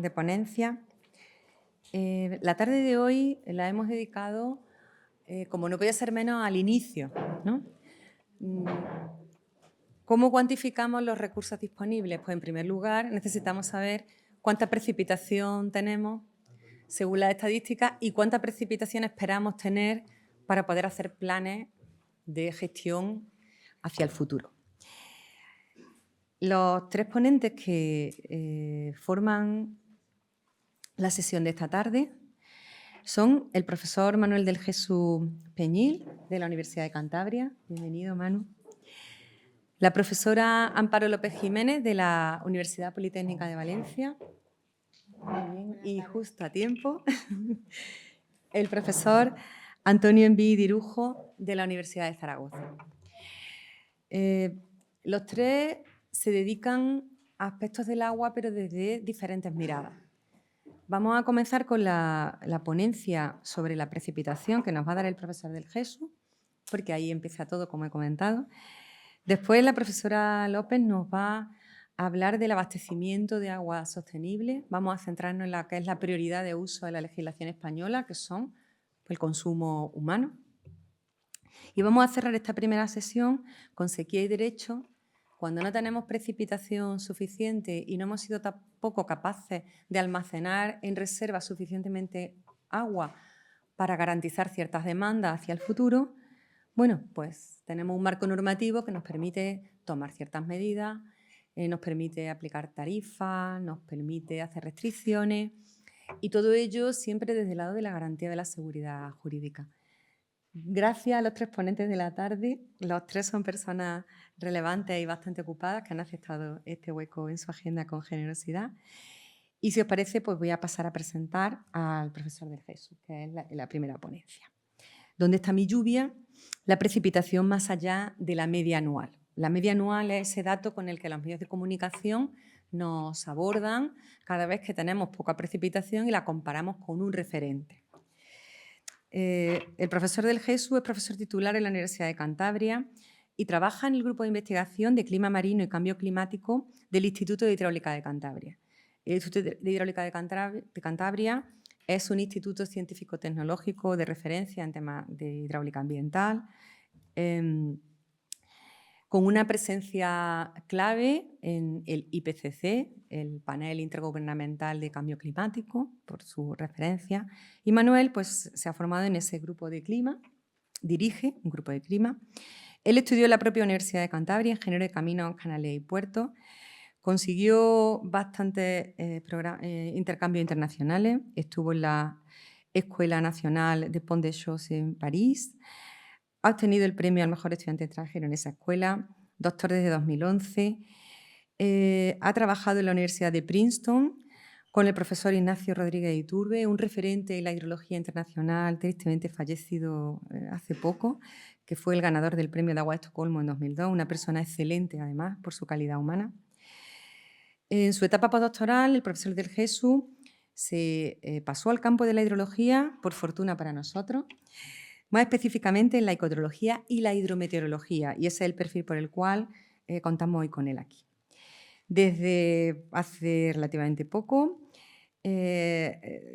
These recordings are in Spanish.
de ponencia. La tarde de hoy la hemos dedicado, como no podía ser menos, al inicio, ¿no? ¿Cómo cuantificamos los recursos disponibles? Pues en primer lugar necesitamos saber cuánta precipitación tenemos según las estadísticas y cuánta precipitación esperamos tener para poder hacer planes de gestión hacia el futuro. Los tres ponentes que forman la sesión de esta tarde son el profesor Manuel del Jesús Peñil, de la Universidad de Cantabria. Bienvenido, Manu. La profesora Amparo López Jiménez, de la Universidad Politécnica de Valencia. Muy bien, y justo a tiempo. El profesor Antonio Enví Dirujo, de la Universidad de Zaragoza. Los tres se dedican a aspectos del agua, pero desde diferentes miradas. Vamos a comenzar con la ponencia sobre la precipitación que nos va a dar el profesor del Jesús, porque ahí empieza todo, como he comentado. Después la profesora López nos va a hablar del abastecimiento de agua sostenible. Vamos a centrarnos en la que es la prioridad de uso de la legislación española, que son el consumo humano. Y vamos a cerrar esta primera sesión con sequía y derecho. Cuando no tenemos precipitación suficiente y no hemos sido tampoco capaces de almacenar en reserva suficientemente agua para garantizar ciertas demandas hacia el futuro, bueno, pues tenemos un marco normativo que nos permite tomar ciertas medidas, nos permite aplicar tarifas, nos permite hacer restricciones y todo ello siempre desde el lado de la garantía de la seguridad jurídica. Gracias a los tres ponentes de la tarde, los tres son personas relevantes y bastante ocupadas que han aceptado este hueco en su agenda con generosidad. Y si os parece, pues voy a pasar a presentar al profesor del Jesús, que es la primera ponencia. ¿Dónde está mi lluvia? La precipitación más allá de la media anual. La media anual es ese dato con el que los medios de comunicación nos abordan cada vez que tenemos poca precipitación y la comparamos con un referente. El profesor del Jesús es profesor titular en la Universidad de Cantabria y trabaja en el grupo de investigación de clima marino y cambio climático del Instituto de Hidráulica de Cantabria. El Instituto de Hidráulica de Cantabria es un instituto científico-tecnológico de referencia en temas de hidráulica ambiental, con una presencia clave en el IPCC, el Panel Intergubernamental de Cambio Climático, por su referencia. Y Manuel pues, se ha formado en ese grupo de clima, dirige un grupo de clima. Él estudió en la propia Universidad de Cantabria, ingeniero de caminos, canales y puertos. Consiguió bastantes intercambios internacionales. Estuvo en la Escuela Nacional de Pont de Chaux en París. Ha obtenido el premio al mejor estudiante extranjero en esa escuela, doctor desde 2011. Ha trabajado en la Universidad de Princeton con el profesor Ignacio Rodríguez Iturbe, un referente en la hidrología internacional, tristemente fallecido hace poco, que fue el ganador del Premio de Agua de Estocolmo en 2002, una persona excelente además por su calidad humana. En su etapa postdoctoral, el profesor del Jesús se pasó al campo de la hidrología, por fortuna para nosotros, más específicamente en la ecodrología y la hidrometeorología, y ese es el perfil por el cual contamos hoy con él aquí. Desde hace relativamente poco,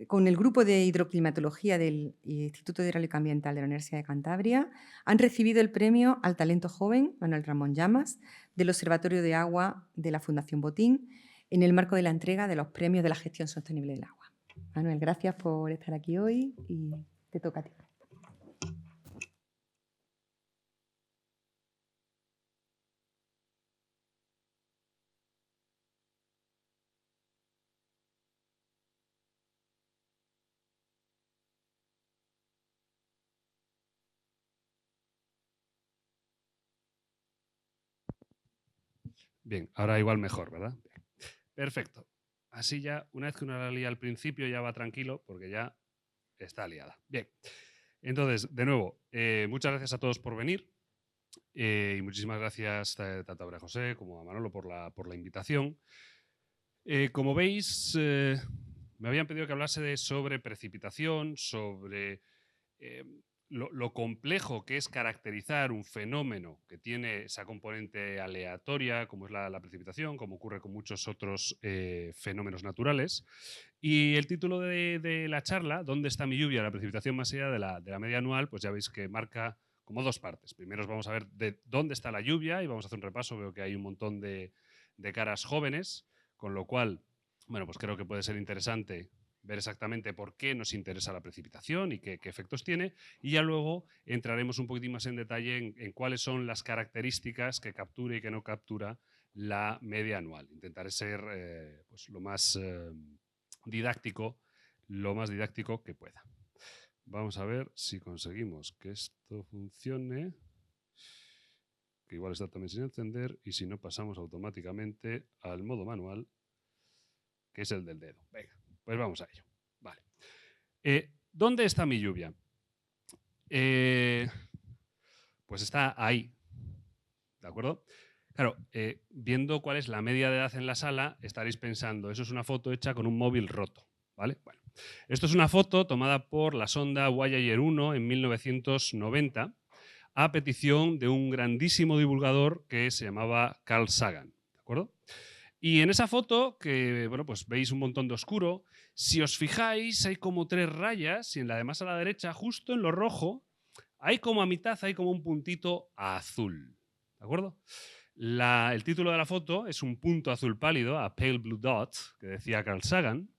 con el grupo de hidroclimatología del Instituto de Hidráulica Ambiental de la Universidad de Cantabria, han recibido el premio al talento joven Manuel Ramón Llamas del Observatorio de Agua de la Fundación Botín en el marco de la entrega de los premios de la gestión sostenible del agua. Manuel, gracias por estar aquí hoy y te toca a ti. Bien, ahora igual mejor, ¿verdad? Bien. Perfecto. Así ya, una vez que uno la lía al principio, ya va tranquilo porque ya está liada. Bien. Entonces, de nuevo, muchas gracias a todos por venir y muchísimas gracias tanto a María José como a Manolo por la invitación. Como veis, me habían pedido que hablase sobre precipitación, sobre lo complejo que es caracterizar un fenómeno que tiene esa componente aleatoria, como es la precipitación, como ocurre con muchos otros fenómenos naturales. Y el título de la charla, ¿dónde está mi lluvia? La precipitación más allá de la media anual, pues ya veis que marca como dos partes. Primero vamos a ver de dónde está la lluvia y vamos a hacer un repaso. Veo que hay un montón de caras jóvenes, con lo cual, bueno, pues creo que puede ser interesante ver exactamente por qué nos interesa la precipitación y qué efectos tiene, y ya luego entraremos un poquitín más en detalle en cuáles son las características que captura y que no captura la media anual. Intentaré ser pues lo más didáctico que pueda. Vamos a ver si conseguimos que esto funcione, que igual está también sin encender, y si no pasamos automáticamente al modo manual, que es el del dedo. Venga, pues vamos a ello. Vale. ¿Dónde está mi lluvia? Pues está ahí. ¿De acuerdo? Claro, viendo cuál es la media de edad en la sala, estaréis pensando, eso es una foto hecha con un móvil roto. ¿Vale? Bueno, esto es una foto tomada por la sonda Voyager 1 en 1990 a petición de un grandísimo divulgador que se llamaba Carl Sagan. ¿De acuerdo? Y en esa foto, que bueno, pues veis un montón de oscuro, si os fijáis hay como 3 rayas y en la de más a la derecha, justo en lo rojo, hay como a mitad, hay como un puntito azul. ¿De acuerdo? El título de la foto es un punto azul pálido, a pale blue dot, que decía Carl Sagan,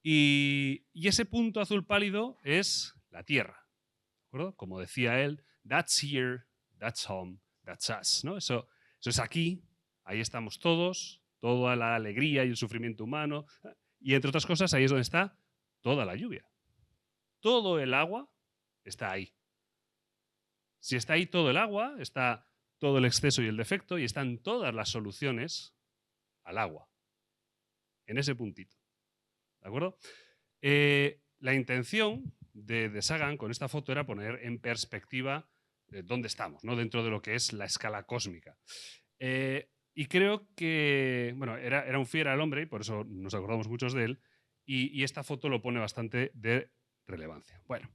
y ese punto azul pálido es la Tierra. ¿De acuerdo? Como decía él, that's here, that's home, that's us. ¿No? Eso es aquí, ahí estamos todos, toda la alegría y el sufrimiento humano, y entre otras cosas ahí es donde está toda la lluvia. Todo el agua está ahí. Si está ahí todo el agua, está todo el exceso y el defecto, y están todas las soluciones al agua, en ese puntito. ¿De acuerdo? La intención de Sagan con esta foto era poner en perspectiva dónde estamos, ¿no? Dentro de lo que es la escala cósmica. Y creo que, bueno, era un fiera el hombre, y por eso nos acordamos muchos de él, y esta foto lo pone bastante de relevancia. Bueno,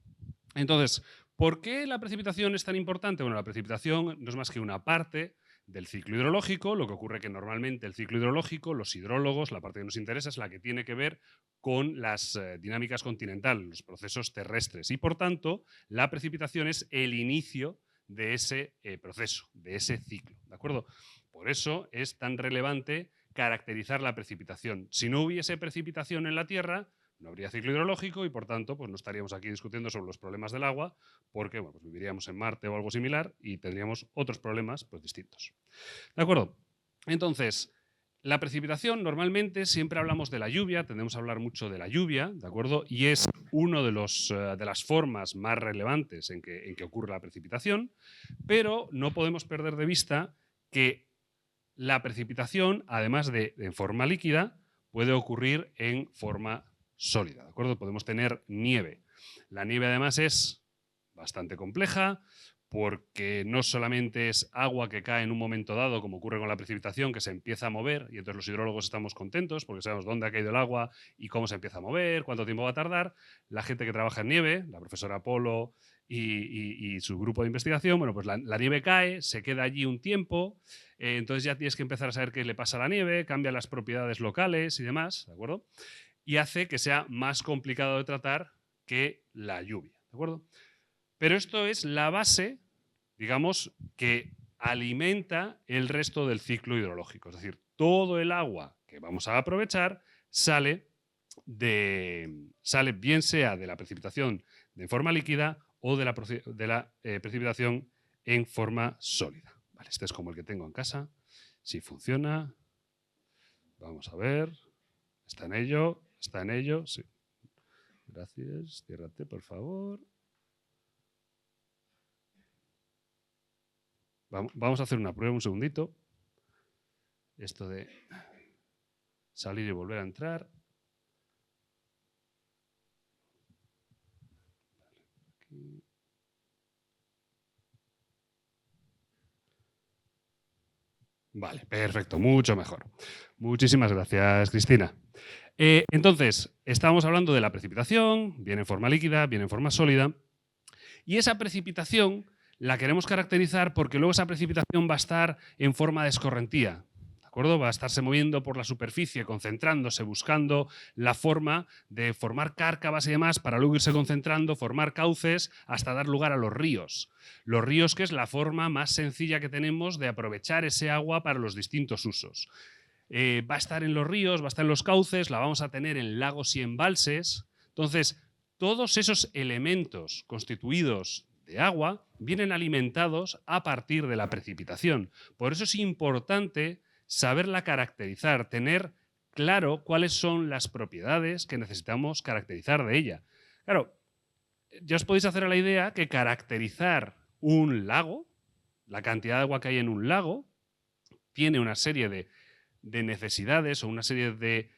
entonces, ¿por qué la precipitación es tan importante? Bueno, la precipitación no es más que una parte del ciclo hidrológico. Lo que ocurre que normalmente el ciclo hidrológico, los hidrólogos, la parte que nos interesa es la que tiene que ver con las dinámicas continentales, los procesos terrestres. Y por tanto, la precipitación es el inicio de ese proceso, de ese ciclo. ¿De acuerdo? Por eso es tan relevante caracterizar la precipitación. Si no hubiese precipitación en la Tierra, no habría ciclo hidrológico y, por tanto, pues no estaríamos aquí discutiendo sobre los problemas del agua, porque bueno, pues viviríamos en Marte o algo similar y tendríamos otros problemas pues, distintos. ¿De acuerdo? Entonces, la precipitación, normalmente siempre hablamos de la lluvia, tendemos a hablar mucho de la lluvia, ¿de acuerdo? Y es una de las formas más relevantes en que ocurre la precipitación, pero no podemos perder de vista que la precipitación, además de en forma líquida, puede ocurrir en forma sólida, ¿de acuerdo? Podemos tener nieve. La nieve además es bastante compleja porque no solamente es agua que cae en un momento dado, como ocurre con la precipitación, que se empieza a mover, y entonces los hidrólogos estamos contentos porque sabemos dónde ha caído el agua y cómo se empieza a mover, cuánto tiempo va a tardar. La gente que trabaja en nieve, la profesora Polo y su grupo de investigación, bueno, pues la nieve cae, se queda allí un tiempo, entonces ya tienes que empezar a saber qué le pasa a la nieve, cambia las propiedades locales y demás, ¿de acuerdo? Y hace que sea más complicado de tratar que la lluvia, ¿de acuerdo? Pero esto es la base, digamos, que alimenta el resto del ciclo hidrológico. Es decir, todo el agua que vamos a aprovechar sale bien sea de la precipitación de forma líquida o de la precipitación en forma sólida. Vale, este es como el que tengo en casa. Si funciona, vamos a ver. Está en ello, sí. Gracias, ciérrate, por favor. Vamos a hacer una prueba un segundito. Esto de salir y volver a entrar. Aquí. Vale, perfecto, mucho mejor. Muchísimas gracias, Cristina. Entonces, estábamos hablando de la precipitación, bien en forma líquida, bien en forma sólida, Y esa precipitación la queremos caracterizar porque luego esa precipitación va a estar en forma de escorrentía. ¿De acuerdo? Va a estarse moviendo por la superficie, concentrándose, buscando la forma de formar cárcavas y demás para luego irse concentrando, formar cauces hasta dar lugar a los ríos. Los ríos, que es la forma más sencilla que tenemos de aprovechar ese agua para los distintos usos. Va a estar en los ríos, va a estar en los cauces, la vamos a tener en lagos y embalses. Entonces, todos esos elementos constituidos de agua vienen alimentados a partir de la precipitación. Por eso es importante saberla caracterizar, tener claro cuáles son las propiedades que necesitamos caracterizar de ella. Claro, ya os podéis hacer a la idea que caracterizar un lago, la cantidad de agua que hay en un lago, tiene una serie de necesidades o una serie de,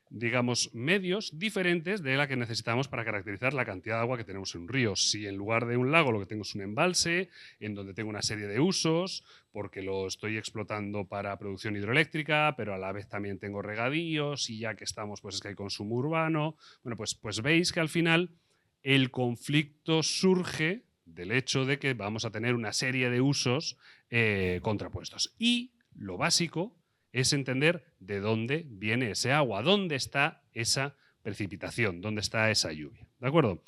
digamos, medios diferentes de la que necesitamos para caracterizar la cantidad de agua que tenemos en un río. Si en lugar de un lago lo que tengo es un embalse, en donde tengo una serie de usos, porque lo estoy explotando para producción hidroeléctrica, pero a la vez también tengo regadíos y ya que estamos, pues es que hay consumo urbano. Bueno, pues veis que al final el conflicto surge del hecho de que vamos a tener una serie de usos contrapuestos. Y lo básico es entender de dónde viene ese agua, dónde está esa precipitación, dónde está esa lluvia. ¿De acuerdo?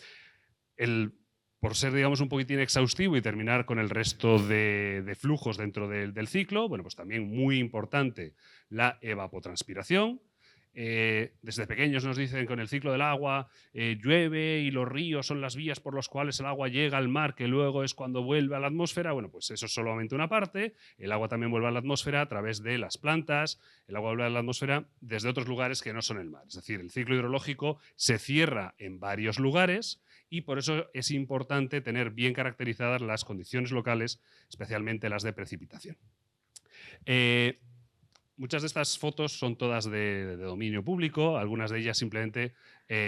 Por ser, digamos, un poquitín exhaustivo y terminar con el resto de flujos dentro del ciclo, bueno, pues también muy importante la evapotranspiración. Desde pequeños nos dicen que con el ciclo del agua llueve y los ríos son las vías por las cuales el agua llega al mar, que luego es cuando vuelve a la atmósfera. Bueno, pues eso es solamente una parte. El agua también vuelve a la atmósfera a través de las plantas. El agua vuelve a la atmósfera desde otros lugares que no son el mar. Es decir, el ciclo hidrológico se cierra en varios lugares y por eso es importante tener bien caracterizadas las condiciones locales, especialmente las de precipitación. Muchas de estas fotos son todas de dominio público, algunas de ellas simplemente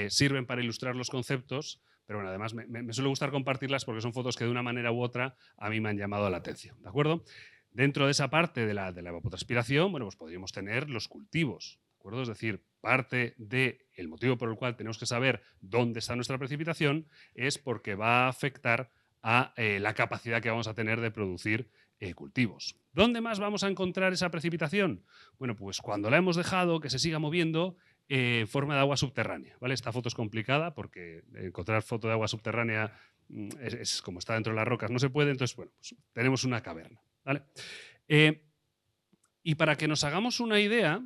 sirven para ilustrar los conceptos, pero bueno, además me suele gustar compartirlas porque son fotos que de una manera u otra a mí me han llamado la atención, ¿de acuerdo? Dentro de esa parte de la evapotranspiración, bueno, pues podríamos tener los cultivos, ¿de acuerdo? Es decir, parte del motivo por el cual tenemos que saber dónde está nuestra precipitación es porque va a afectar a la capacidad que vamos a tener de producir cultivos. ¿Dónde más vamos a encontrar esa precipitación? Bueno, pues cuando la hemos dejado que se siga moviendo en forma de agua subterránea, ¿vale? Esta foto es complicada porque encontrar foto de agua subterránea es como está dentro de las rocas, no se puede, entonces, bueno, pues tenemos una caverna, ¿vale? Y para que nos hagamos una idea,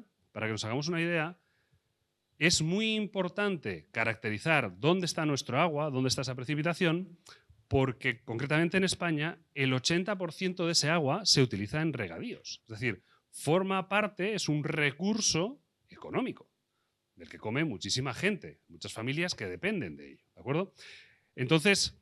es muy importante caracterizar dónde está nuestro agua, dónde está esa precipitación, porque concretamente en España el 80% de ese agua se utiliza en regadíos. Es decir, forma parte, es un recurso económico del que come muchísima gente, muchas familias que dependen de ello, ¿de acuerdo? Entonces,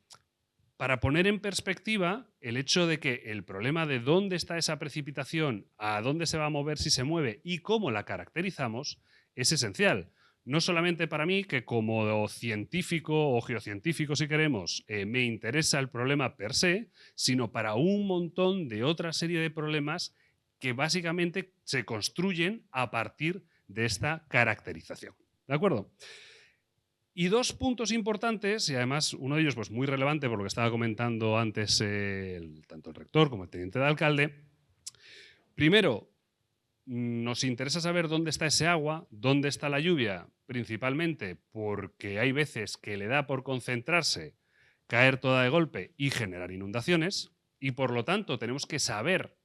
para poner en perspectiva el hecho de que el problema de dónde está esa precipitación, a dónde se va a mover si se mueve y cómo la caracterizamos, es esencial. No solamente para mí, que como científico o geocientífico, si queremos, me interesa el problema per se, sino para un montón de otra serie de problemas que básicamente se construyen a partir de esta caracterización. ¿De acuerdo? Y dos puntos importantes, y además uno de ellos pues, muy relevante por lo que estaba comentando antes tanto el rector como el teniente de alcalde. Primero, nos interesa saber dónde está ese agua, dónde está la lluvia, principalmente porque hay veces que le da por concentrarse, caer toda de golpe y generar inundaciones, y por lo tanto tenemos que saber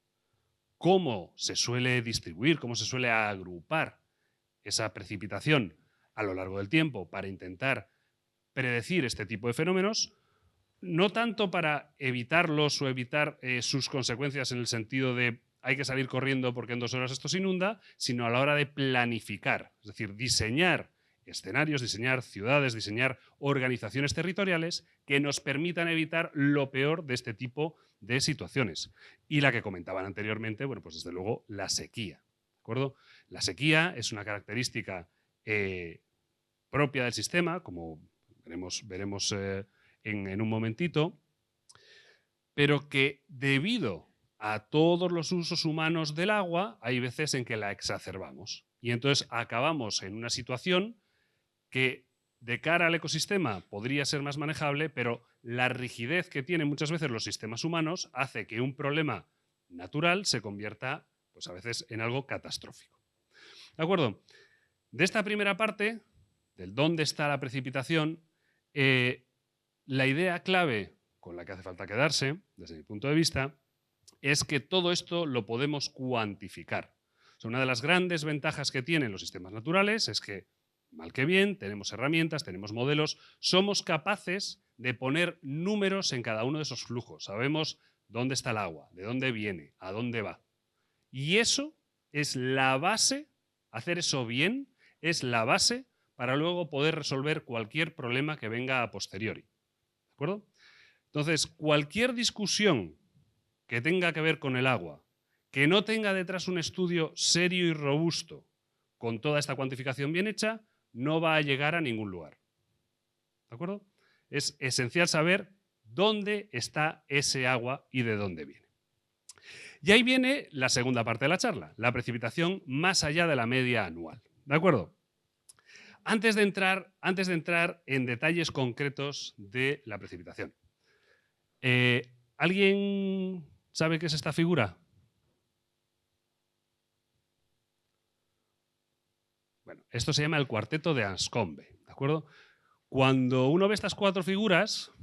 cómo se suele distribuir, cómo se suele agrupar esa precipitación a lo largo del tiempo para intentar predecir este tipo de fenómenos, no tanto para evitarlos o evitar sus consecuencias en el sentido de hay que salir corriendo porque en 2 horas esto se inunda, sino a la hora de planificar, es decir, diseñar escenarios, diseñar ciudades, diseñar organizaciones territoriales que nos permitan evitar lo peor de este tipo de situaciones. Y la que comentaban anteriormente, bueno, pues desde luego la sequía, ¿de acuerdo? La sequía es una característica propia del sistema, como veremos en un momentito, pero que debido a todos los usos humanos del agua, hay veces en que la exacerbamos. Y entonces acabamos en una situación que de cara al ecosistema podría ser más manejable, pero la rigidez que tienen muchas veces los sistemas humanos hace que un problema natural se convierta, pues a veces, en algo catastrófico. ¿De acuerdo? De esta primera parte, del dónde está la precipitación, la idea clave con la que hace falta quedarse, desde mi punto de vista, es que todo esto lo podemos cuantificar. O sea, una de las grandes ventajas que tienen los sistemas naturales es que, mal que bien, tenemos herramientas, tenemos modelos, somos capaces de poner números en cada uno de esos flujos. Sabemos dónde está el agua, de dónde viene, a dónde va. Y eso es la base, hacer eso bien, es la base para luego poder resolver cualquier problema que venga a posteriori. ¿De acuerdo? Entonces, cualquier discusión que tenga que ver con el agua, que no tenga detrás un estudio serio y robusto con toda esta cuantificación bien hecha, no va a llegar a ningún lugar. ¿De acuerdo? Es esencial saber dónde está ese agua y de dónde viene. Y ahí viene la segunda parte de la charla, la precipitación más allá de la media anual. ¿De acuerdo? Antes de entrar en detalles concretos de la precipitación, ¿alguien sabe qué es esta figura? Bueno, esto se llama el cuarteto de Anscombe, ¿de acuerdo? Cuando uno ve estas cuatro figuras,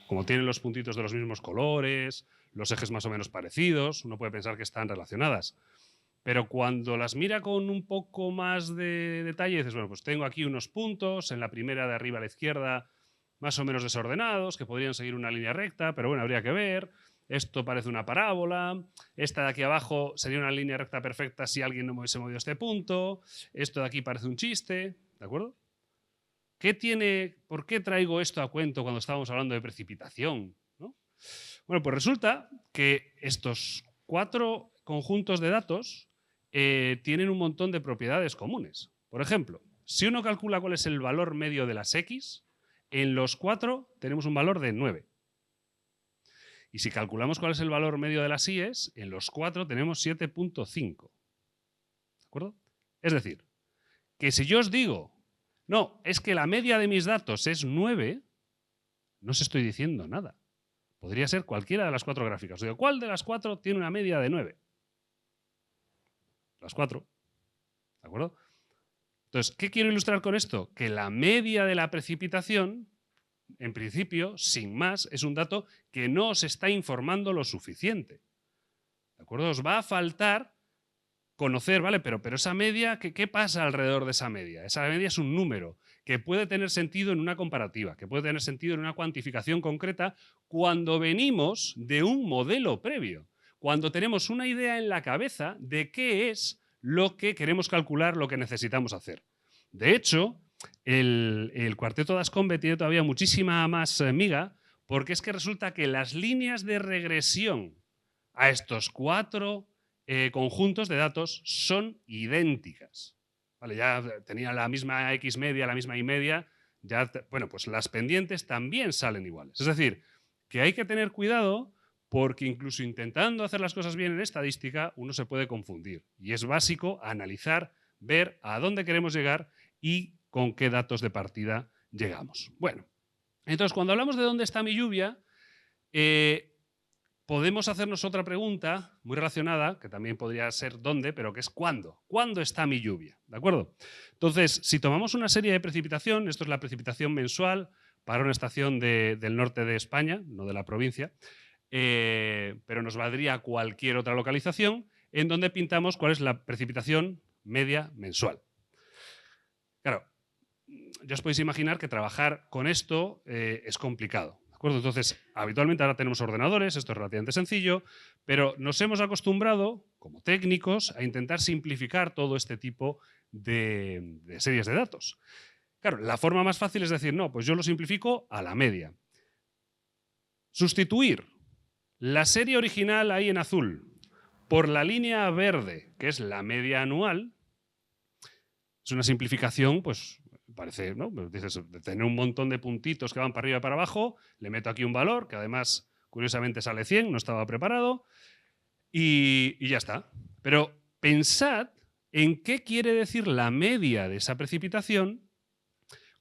como tienen los puntitos de los mismos colores, los ejes más o menos parecidos, uno puede pensar que están relacionadas. Pero cuando las mira con un poco más de detalle, dices, bueno, pues tengo aquí unos puntos, en la primera de arriba a la izquierda, más o menos desordenados, que podrían seguir una línea recta, pero bueno, habría que ver. Esto parece una parábola. Esta de aquí abajo sería una línea recta perfecta si alguien no hubiese movido este punto. Esto de aquí parece un chiste, ¿de acuerdo? ¿Por qué traigo esto a cuento cuando estábamos hablando de precipitación? ¿No? Bueno, pues resulta que estos 4 conjuntos de datos tienen un montón de propiedades comunes. Por ejemplo, si uno calcula cuál es el valor medio de las X, en los 4 tenemos un valor de 9. Y si calculamos cuál es el valor medio de las Y's, en los 4 tenemos 7.5. ¿De acuerdo? Es decir, que si yo os digo, no, es que la media de mis datos es 9, no os estoy diciendo nada. Podría ser cualquiera de las 4 gráficas. O sea, ¿cuál de las 4 tiene una media de 9? Las 4. ¿De acuerdo? Entonces, ¿qué quiero ilustrar con esto? Que la media de la precipitación, en principio, sin más, es un dato que no os está informando lo suficiente. ¿De acuerdo? Os va a faltar conocer, ¿vale? Pero esa media, ¿qué pasa alrededor de esa media? Esa media es un número que puede tener sentido en una comparativa, que puede tener sentido en una cuantificación concreta cuando venimos de un modelo previo, cuando tenemos una idea en la cabeza de qué es lo que queremos calcular, lo que necesitamos hacer. De hecho, el cuarteto de Anscombe tiene todavía muchísima más miga, porque es que resulta que las líneas de regresión a estos 4 conjuntos de datos son idénticas. Vale, ya tenía la misma X media, la misma Y media, bueno, pues las pendientes también salen iguales. Es decir, que hay que tener cuidado porque incluso intentando hacer las cosas bien en estadística, uno se puede confundir. Y es básico analizar, ver a dónde queremos llegar y con qué datos de partida llegamos. Bueno, entonces cuando hablamos de dónde está mi lluvia, podemos hacernos otra pregunta muy relacionada, que también podría ser dónde, pero que es cuándo. ¿Cuándo está mi lluvia? ¿De acuerdo? Entonces, si tomamos una serie de precipitación, esto es la precipitación mensual para una estación del norte de España, no de la provincia, pero nos valdría cualquier otra localización, en donde pintamos cuál es la precipitación media mensual. Claro, ya os podéis imaginar que trabajar con esto es complicado. ¿De acuerdo? Entonces, habitualmente ahora tenemos ordenadores, esto es relativamente sencillo, pero nos hemos acostumbrado, como técnicos, a intentar simplificar todo este tipo de series de datos. Claro, la forma más fácil es decir, no, pues yo lo simplifico a la media. Sustituir la serie original ahí en azul por la línea verde, que es la media anual, es una simplificación, pues parece, ¿no? Dices, de tener un montón de puntitos que van para arriba y para abajo, le meto aquí un valor, que además, curiosamente, sale 100, no estaba preparado, y ya está. Pero pensad en qué quiere decir la media de esa precipitación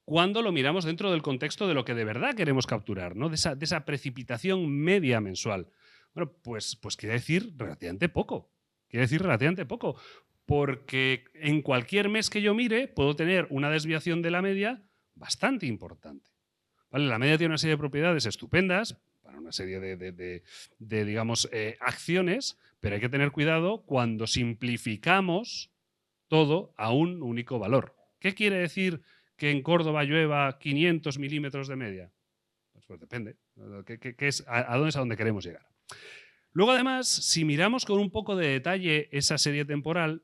cuando lo miramos dentro del contexto de lo que de verdad queremos capturar, ¿no? de esa precipitación media mensual. Bueno, pues quiere decir relativamente poco. Quiere decir relativamente poco. Porque en cualquier mes que yo mire puedo tener una desviación de la media bastante importante. ¿Vale? La media tiene una serie de propiedades estupendas para una serie de digamos, acciones, pero hay que tener cuidado cuando simplificamos todo a un único valor. ¿Qué quiere decir que en Córdoba llueva 500 milímetros de media? Pues depende. ¿A dónde es a donde queremos llegar? Luego, además, si miramos con un poco de detalle esa serie temporal,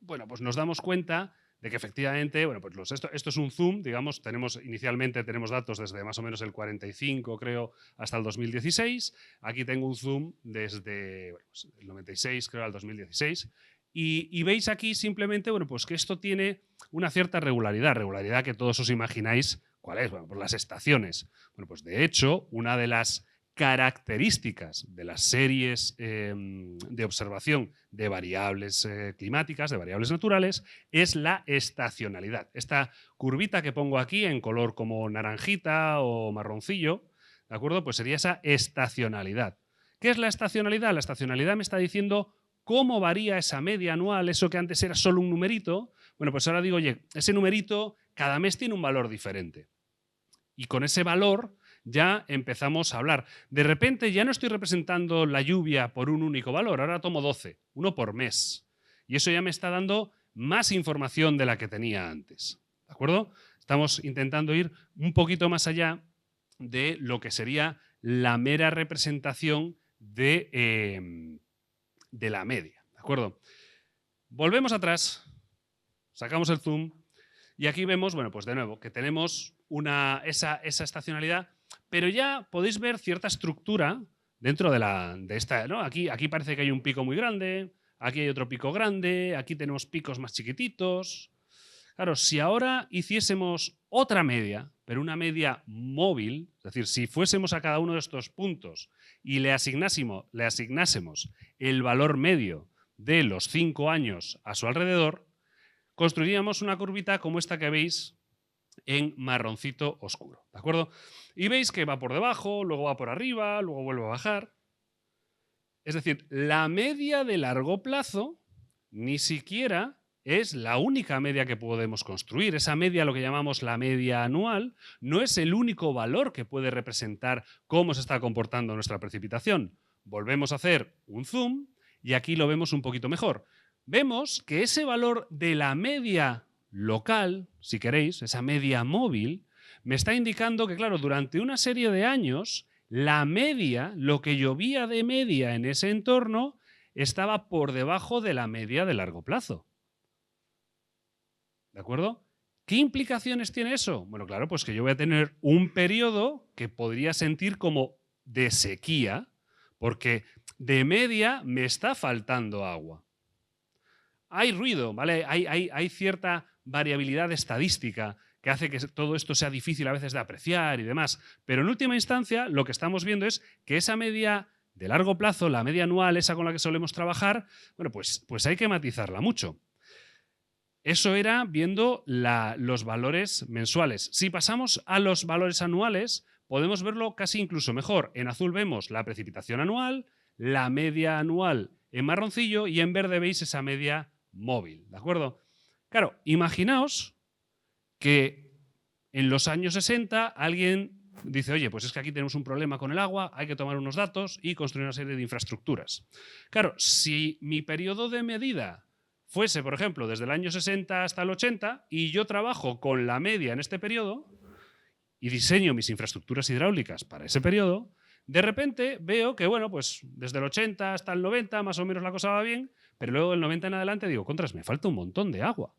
bueno, pues nos damos cuenta de que efectivamente, bueno, pues esto es un zoom, digamos, inicialmente tenemos datos desde más o menos el 45, creo, hasta el 2016. Aquí tengo un zoom desde bueno, pues el 96, creo, al 2016. Y veis aquí simplemente, bueno, pues que esto tiene una cierta regularidad que todos os imagináis cuál es, bueno, pues las estaciones. Bueno, pues de hecho, una de las características de las series de observación de variables climáticas, de variables naturales, es la estacionalidad. Esta curvita que pongo aquí en color como naranjita o marroncillo, ¿de acuerdo? Pues sería esa estacionalidad. ¿Qué es la estacionalidad? La estacionalidad me está diciendo cómo varía esa media anual, eso que antes era solo un numerito. Bueno, pues ahora digo, oye, ese numerito cada mes tiene un valor diferente. Y con ese valor ya empezamos a hablar. De repente ya no estoy representando la lluvia por un único valor, ahora tomo 12, uno por mes. Y eso ya me está dando más información de la que tenía antes. ¿De acuerdo? Estamos intentando ir un poquito más allá de lo que sería la mera representación de la media. ¿De acuerdo? Volvemos atrás, sacamos el zoom y aquí vemos, bueno, pues de nuevo, que tenemos esa estacionalidad, pero ya podéis ver cierta estructura dentro de esta, ¿no? Aquí parece que hay un pico muy grande, aquí hay otro pico grande, aquí tenemos picos más chiquititos. Claro, si ahora hiciésemos otra media, pero una media móvil, es decir, si fuésemos a cada uno de estos puntos y le asignásemos el valor medio de los 5 años a su alrededor, construiríamos una curvita como esta que veis en marroncito oscuro, ¿de acuerdo? Y veis que va por debajo, luego va por arriba, luego vuelve a bajar. Es decir, la media de largo plazo ni siquiera es la única media que podemos construir. Esa media, lo que llamamos la media anual, no es el único valor que puede representar cómo se está comportando nuestra precipitación. Volvemos a hacer un zoom y aquí lo vemos un poquito mejor. Vemos que ese valor de la media local, si queréis, esa media móvil, me está indicando que, claro, durante una serie de años, la media, lo que llovía de media en ese entorno, estaba por debajo de la media de largo plazo. ¿De acuerdo? ¿Qué implicaciones tiene eso? Bueno, claro, pues que yo voy a tener un periodo que podría sentir como de sequía, porque de media me está faltando agua. Hay ruido, ¿vale? Hay cierta variabilidad estadística que hace que todo esto sea difícil a veces de apreciar y demás. Pero en última instancia, lo que estamos viendo es que esa media de largo plazo, la media anual, esa con la que solemos trabajar, bueno, pues hay que matizarla mucho. Eso era viendo los valores mensuales. Si pasamos a los valores anuales, podemos verlo casi incluso mejor. En azul vemos la precipitación anual, la media anual en marroncillo y en verde veis esa media móvil, ¿de acuerdo? Claro, imaginaos que en los años 60 alguien dice, oye, pues es que aquí tenemos un problema con el agua, hay que tomar unos datos y construir una serie de infraestructuras. Claro, si mi periodo de medida fuese, por ejemplo, desde el año 60 hasta el 80 y yo trabajo con la media en este periodo y diseño mis infraestructuras hidráulicas para ese periodo, de repente veo que, bueno, pues desde el 80 hasta el 90 más o menos la cosa va bien, pero luego del 90 en adelante digo, contras, me falta un montón de agua.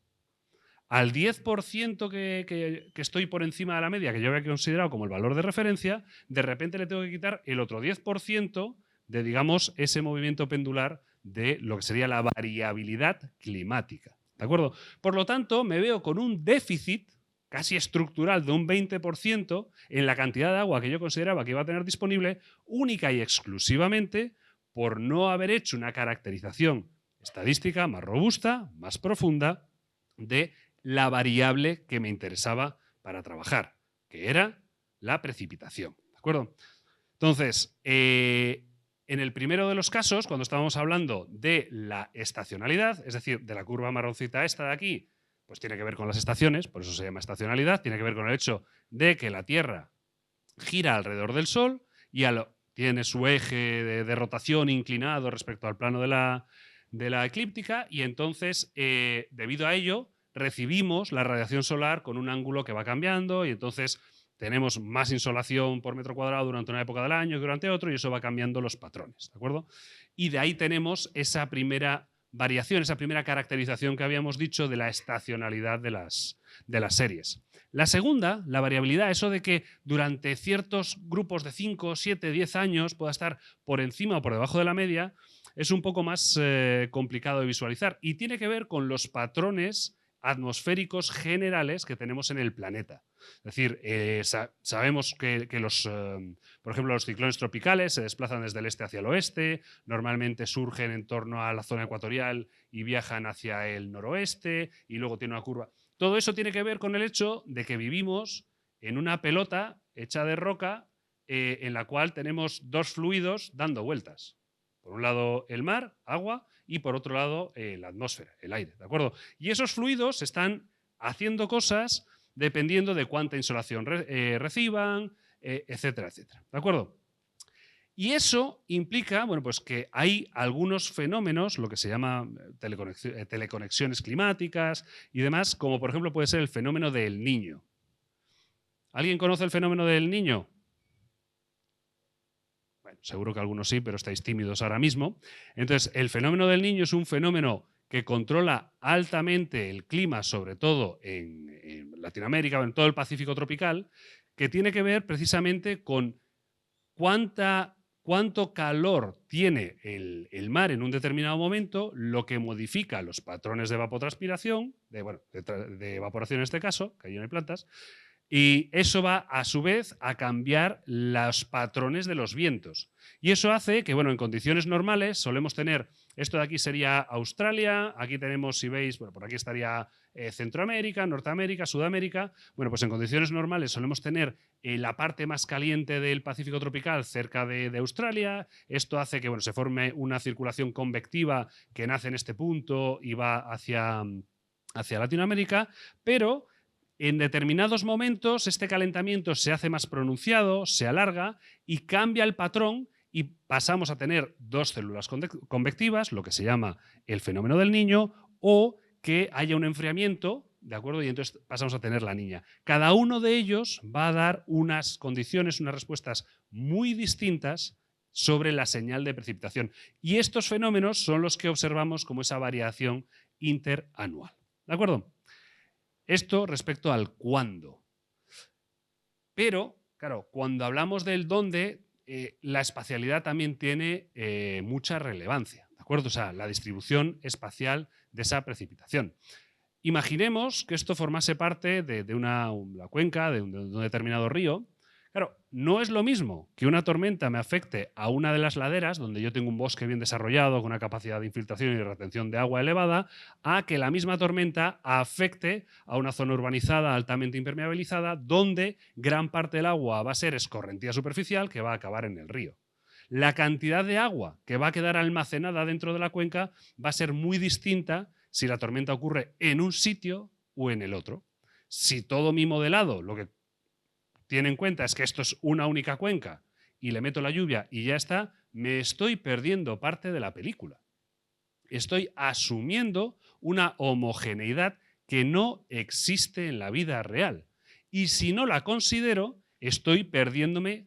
Al 10% que estoy por encima de la media, que yo había considerado como el valor de referencia, de repente le tengo que quitar el otro 10% de, digamos, ese movimiento pendular de lo que sería la variabilidad climática. ¿De acuerdo? Por lo tanto, me veo con un déficit casi estructural de un 20% en la cantidad de agua que yo consideraba que iba a tener disponible, única y exclusivamente por no haber hecho una caracterización estadística más robusta, más profunda, de la variable que me interesaba para trabajar, que era la precipitación. ¿De acuerdo? Entonces, en el primero de los casos, cuando estábamos hablando de la estacionalidad, es decir, de la curva marroncita esta de aquí, pues tiene que ver con las estaciones, por eso se llama estacionalidad, tiene que ver con el hecho de que la Tierra gira alrededor del Sol y tiene su eje de rotación inclinado respecto al plano de la eclíptica, y entonces, debido a ello, recibimos la radiación solar con un ángulo que va cambiando, y entonces tenemos más insolación por metro cuadrado durante una época del año que durante otro, y eso va cambiando los patrones, ¿de acuerdo? Y de ahí tenemos esa primera variación, esa primera caracterización que habíamos dicho de la estacionalidad de las series. La segunda, la variabilidad, eso de que durante ciertos grupos de 5, 7, 10 años pueda estar por encima o por debajo de la media, es un poco más complicado de visualizar y tiene que ver con los patrones atmosféricos generales que tenemos en el planeta. Es decir, sabemos que por ejemplo, los ciclones tropicales se desplazan desde el este hacia el oeste, normalmente surgen en torno a la zona ecuatorial y viajan hacia el noroeste y luego tiene una curva. Todo eso tiene que ver con el hecho de que vivimos en una pelota hecha de roca en la cual tenemos dos fluidos dando vueltas. Por un lado el mar, agua, y por otro lado la atmósfera, el aire, ¿de acuerdo? Y esos fluidos están haciendo cosas dependiendo de cuánta insolación reciban, etcétera, etcétera, ¿de acuerdo? Y eso implica, bueno, pues que hay algunos fenómenos, lo que se llama teleconexiones climáticas y demás, como por ejemplo puede ser el fenómeno del Niño. ¿Alguien conoce el fenómeno del Niño? Bueno, seguro que algunos sí, pero estáis tímidos ahora mismo. Entonces, el fenómeno del Niño es un fenómeno que controla altamente el clima, sobre todo en Latinoamérica o en todo el Pacífico tropical, que tiene que ver precisamente con cuánto calor tiene el mar en un determinado momento, lo que modifica los patrones de evapotranspiración, de evaporación en este caso, que ahí no hay plantas, y eso va a su vez a cambiar los patrones de los vientos. Y eso hace que, bueno, en condiciones normales solemos tener, esto de aquí sería Australia, aquí tenemos, si veis, bueno, por aquí estaría Centroamérica, Norteamérica, Sudamérica. Bueno, pues en condiciones normales solemos tener la parte más caliente del Pacífico tropical cerca de Australia. Esto hace que, bueno, se forme una circulación convectiva que nace en este punto y va hacia Latinoamérica, pero en determinados momentos este calentamiento se hace más pronunciado, se alarga y cambia el patrón y pasamos a tener dos células convectivas, lo que se llama el fenómeno del Niño, o que haya un enfriamiento, ¿de acuerdo? Y entonces pasamos a tener la niña. Cada uno de ellos va a dar unas condiciones, unas respuestas muy distintas sobre la señal de precipitación. Y estos fenómenos son los que observamos como esa variación interanual. ¿De acuerdo? Esto respecto al cuándo. Pero, claro, cuando hablamos del dónde, la espacialidad también tiene mucha relevancia, ¿de acuerdo? O sea, la distribución espacial de esa precipitación. Imaginemos que esto formase parte de la cuenca de un determinado río. Claro, no es lo mismo que una tormenta me afecte a una de las laderas, donde yo tengo un bosque bien desarrollado, con una capacidad de infiltración y de retención de agua elevada, a que la misma tormenta afecte a una zona urbanizada altamente impermeabilizada, donde gran parte del agua va a ser escorrentía superficial que va a acabar en el río. La cantidad de agua que va a quedar almacenada dentro de la cuenca va a ser muy distinta si la tormenta ocurre en un sitio o en el otro. Si todo mi modelado lo que tiene en cuenta es que esto es una única cuenca y le meto la lluvia y ya está, me estoy perdiendo parte de la película. Estoy asumiendo una homogeneidad que no existe en la vida real. Y si no la considero, estoy perdiéndome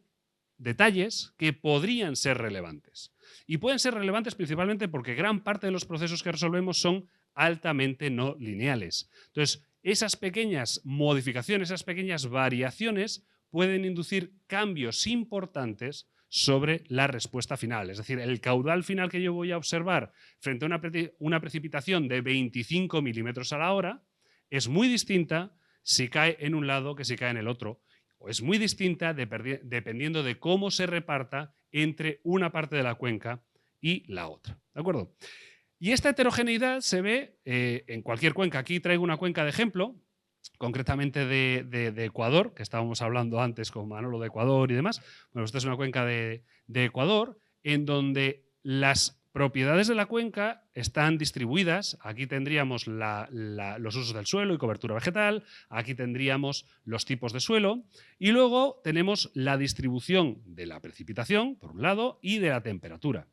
detalles que podrían ser relevantes. Y pueden ser relevantes principalmente porque gran parte de los procesos que resolvemos son altamente no lineales. Entonces, esas pequeñas modificaciones, esas pequeñas variaciones pueden inducir cambios importantes sobre la respuesta final. Es decir, el caudal final que yo voy a observar frente a una precipitación de 25 milímetros a la hora es muy distinta si cae en un lado que si cae en el otro. O es muy distinta dependiendo de cómo se reparta entre una parte de la cuenca y la otra. ¿De acuerdo? Y esta heterogeneidad se ve en cualquier cuenca. Aquí traigo una cuenca de ejemplo, concretamente de Ecuador, que estábamos hablando antes con Manolo de Ecuador y demás. Bueno, esta es una cuenca de Ecuador en donde las propiedades de la cuenca están distribuidas. Aquí tendríamos los usos del suelo y cobertura vegetal, aquí tendríamos los tipos de suelo y luego tenemos la distribución de la precipitación, por un lado, y de la temperatura.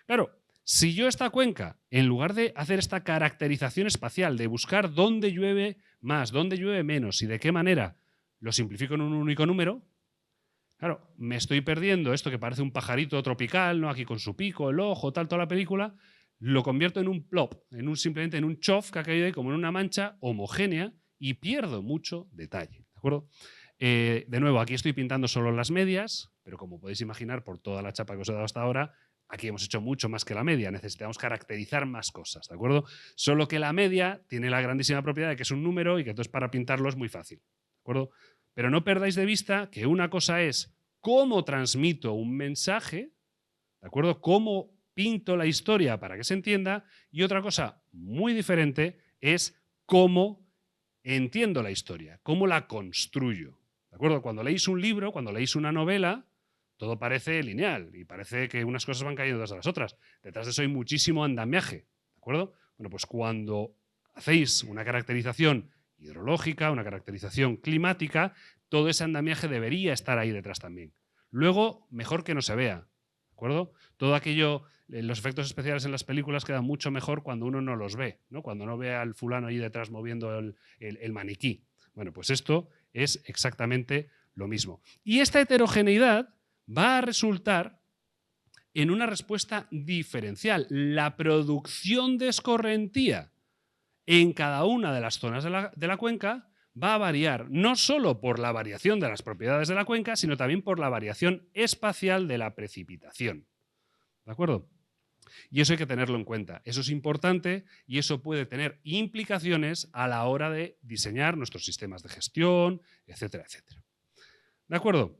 Claro, si yo esta cuenca, en lugar de hacer esta caracterización espacial, de buscar dónde llueve más, dónde llueve menos y de qué manera, lo simplifico en un único número, claro, me estoy perdiendo esto que parece un pajarito tropical, ¿no? Aquí con su pico, el ojo, tal, toda la película, lo convierto en un plop, simplemente en un chof que ha caído ahí como en una mancha homogénea y pierdo mucho detalle, ¿de acuerdo? De nuevo, aquí estoy pintando solo las medias, pero como podéis imaginar por toda la chapa que os he dado hasta ahora, aquí hemos hecho mucho más que la media, necesitamos caracterizar más cosas, ¿de acuerdo? Solo que la media tiene la grandísima propiedad de que es un número y que entonces para pintarlo es muy fácil, ¿de acuerdo? Pero no perdáis de vista que una cosa es cómo transmito un mensaje, ¿de acuerdo? Cómo pinto la historia para que se entienda, y otra cosa muy diferente es cómo entiendo la historia, cómo la construyo, ¿de acuerdo? Cuando leéis un libro, cuando leéis una novela, todo parece lineal y parece que unas cosas van cayendo tras las otras. Detrás de eso hay muchísimo andamiaje, ¿de acuerdo? Bueno, pues cuando hacéis una caracterización hidrológica, una caracterización climática, todo ese andamiaje debería estar ahí detrás también. Luego, mejor que no se vea, ¿de acuerdo? Todo aquello, los efectos especiales en las películas quedan mucho mejor cuando uno no los ve, ¿no? Cuando no ve al fulano ahí detrás moviendo el maniquí. Bueno, pues esto es exactamente lo mismo. Y esta heterogeneidad va a resultar en una respuesta diferencial. La producción de escorrentía en cada una de las zonas de la cuenca va a variar no solo por la variación de las propiedades de la cuenca, sino también por la variación espacial de la precipitación. ¿De acuerdo? Y eso hay que tenerlo en cuenta. Eso es importante y eso puede tener implicaciones a la hora de diseñar nuestros sistemas de gestión, etcétera, etcétera. ¿De acuerdo?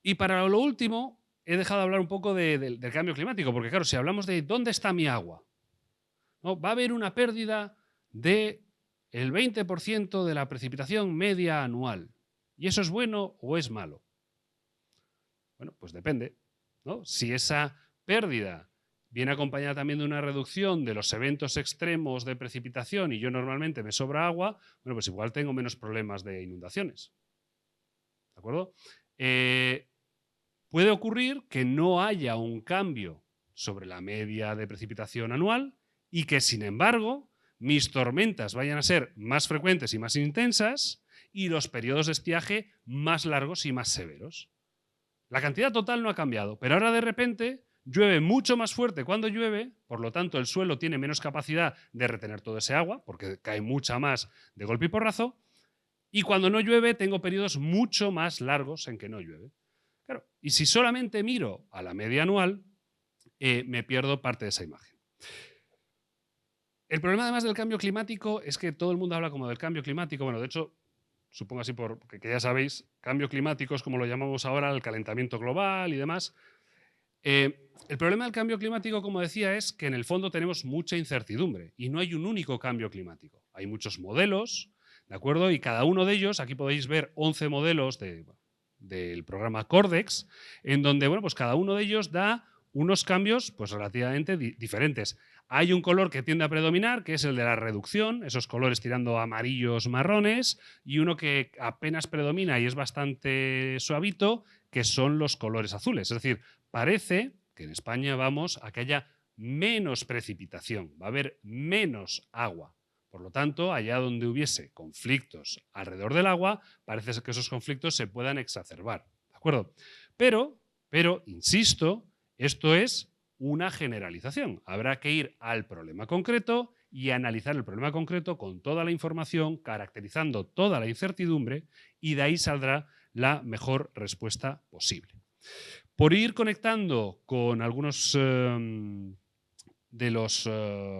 Y para lo último, he dejado de hablar un poco del cambio climático, porque claro, si hablamos de dónde está mi agua, ¿no? Va a haber una pérdida del 20% de la precipitación media anual. ¿Y eso es bueno o es malo? Bueno, pues depende, ¿no? Si esa pérdida viene acompañada también de una reducción de los eventos extremos de precipitación y yo normalmente me sobra agua, bueno, pues igual tengo menos problemas de inundaciones. ¿De acuerdo? Puede ocurrir que no haya un cambio sobre la media de precipitación anual y que, sin embargo, mis tormentas vayan a ser más frecuentes y más intensas y los periodos de estiaje más largos y más severos. La cantidad total no ha cambiado, pero ahora de repente llueve mucho más fuerte cuando llueve, por lo tanto el suelo tiene menos capacidad de retener todo ese agua, porque cae mucha más de golpe y porrazo, y cuando no llueve tengo periodos mucho más largos en que no llueve. Claro, y si solamente miro a la media anual, me pierdo parte de esa imagen. El problema además del cambio climático es que todo el mundo habla como del cambio climático. Bueno, de hecho, supongo así porque ya sabéis, cambio climático es como lo llamamos ahora el calentamiento global y demás. El problema del cambio climático, como decía, es que en el fondo tenemos mucha incertidumbre y no hay un único cambio climático. Hay muchos modelos, ¿de acuerdo? Y cada uno de ellos, aquí podéis ver 11 modelos del programa Cordex, en donde, bueno, pues cada uno de ellos da unos cambios pues relativamente diferentes. Hay un color que tiende a predominar, que es el de la reducción, esos colores tirando a amarillos, marrones, y uno que apenas predomina y es bastante suavito, que son los colores azules. Es decir, parece que en España vamos a que haya menos precipitación, va a haber menos agua. Por lo tanto, allá donde hubiese conflictos alrededor del agua, parece que esos conflictos se puedan exacerbar. ¿De acuerdo? Pero, insisto, esto es una generalización. Habrá que ir al problema concreto y analizar el problema concreto con toda la información, caracterizando toda la incertidumbre, y de ahí saldrá la mejor respuesta posible. Por ir conectando con algunos de los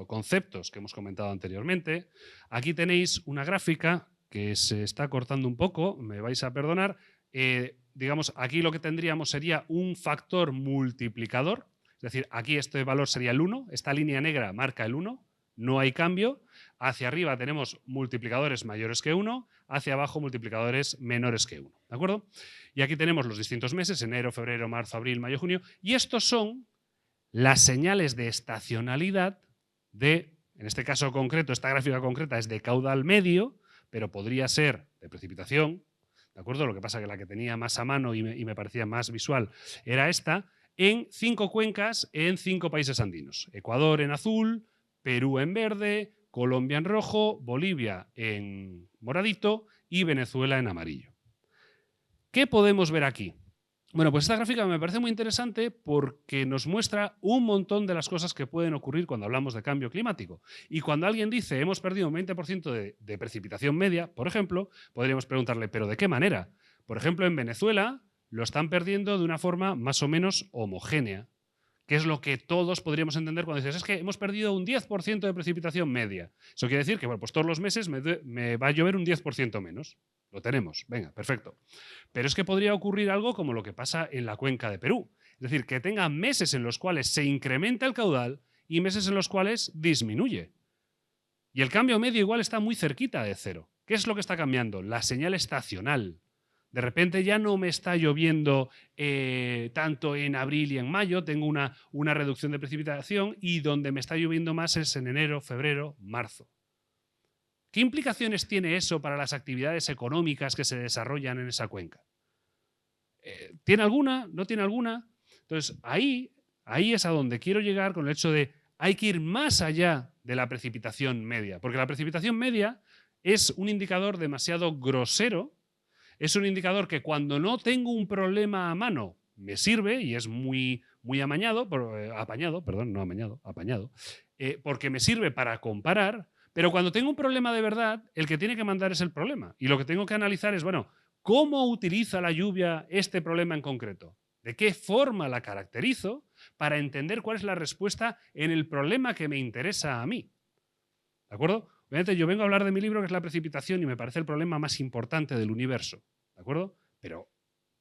conceptos que hemos comentado anteriormente, aquí tenéis una gráfica que se está cortando un poco, me vais a perdonar. Digamos, aquí lo que tendríamos sería un factor multiplicador, Es decir, aquí este valor sería el 1, esta línea negra marca el 1, no hay cambio. Hacia arriba tenemos multiplicadores mayores que 1, hacia abajo multiplicadores menores que 1. ¿De acuerdo? Y aquí tenemos los distintos meses, enero, febrero, marzo, abril, mayo, junio, y estos son las señales de estacionalidad de, en este caso concreto, esta gráfica concreta es de caudal medio, pero podría ser de precipitación, ¿de acuerdo? Lo que pasa es que la que tenía más a mano y me parecía más visual era esta, en 5 cuencas en 5 países andinos. Ecuador en azul, Perú en verde, Colombia en rojo, Bolivia en moradito y Venezuela en amarillo. ¿Qué podemos ver aquí? Bueno, pues esta gráfica me parece muy interesante porque nos muestra un montón de las cosas que pueden ocurrir cuando hablamos de cambio climático. Y cuando alguien dice hemos perdido un 20% de precipitación media, por ejemplo, podríamos preguntarle, ¿pero de qué manera? Por ejemplo, en Venezuela lo están perdiendo de una forma más o menos homogénea, que es lo que todos podríamos entender cuando dices, es que hemos perdido un 10% de precipitación media. Eso quiere decir que bueno, pues todos los meses me va a llover un 10% menos. Lo tenemos, venga, perfecto. Pero es que podría ocurrir algo como lo que pasa en la cuenca de Perú. Es decir, que tenga meses en los cuales se incrementa el caudal y meses en los cuales disminuye. Y el cambio medio igual está muy cerquita de cero. ¿Qué es lo que está cambiando? La señal estacional. De repente ya no me está lloviendo tanto en abril y en mayo, tengo una reducción de precipitación y donde me está lloviendo más es en enero, febrero, marzo. ¿Qué implicaciones tiene eso para las actividades económicas que se desarrollan en esa cuenca? ¿Tiene alguna? ¿No tiene alguna? Entonces, ahí es a donde quiero llegar con el hecho de hay que ir más allá de la precipitación media, porque la precipitación media es un indicador demasiado grosero, es un indicador que cuando no tengo un problema a mano me sirve y es muy apañado, porque me sirve para comparar, pero cuando tengo un problema de verdad, el que tiene que mandar es el problema. Y lo que tengo que analizar es, bueno, ¿cómo utiliza la lluvia este problema en concreto? ¿De qué forma la caracterizo para entender cuál es la respuesta en el problema que me interesa a mí? ¿De acuerdo? Obviamente yo vengo a hablar de mi libro, que es la precipitación, y me parece el problema más importante del universo. ¿De acuerdo? Pero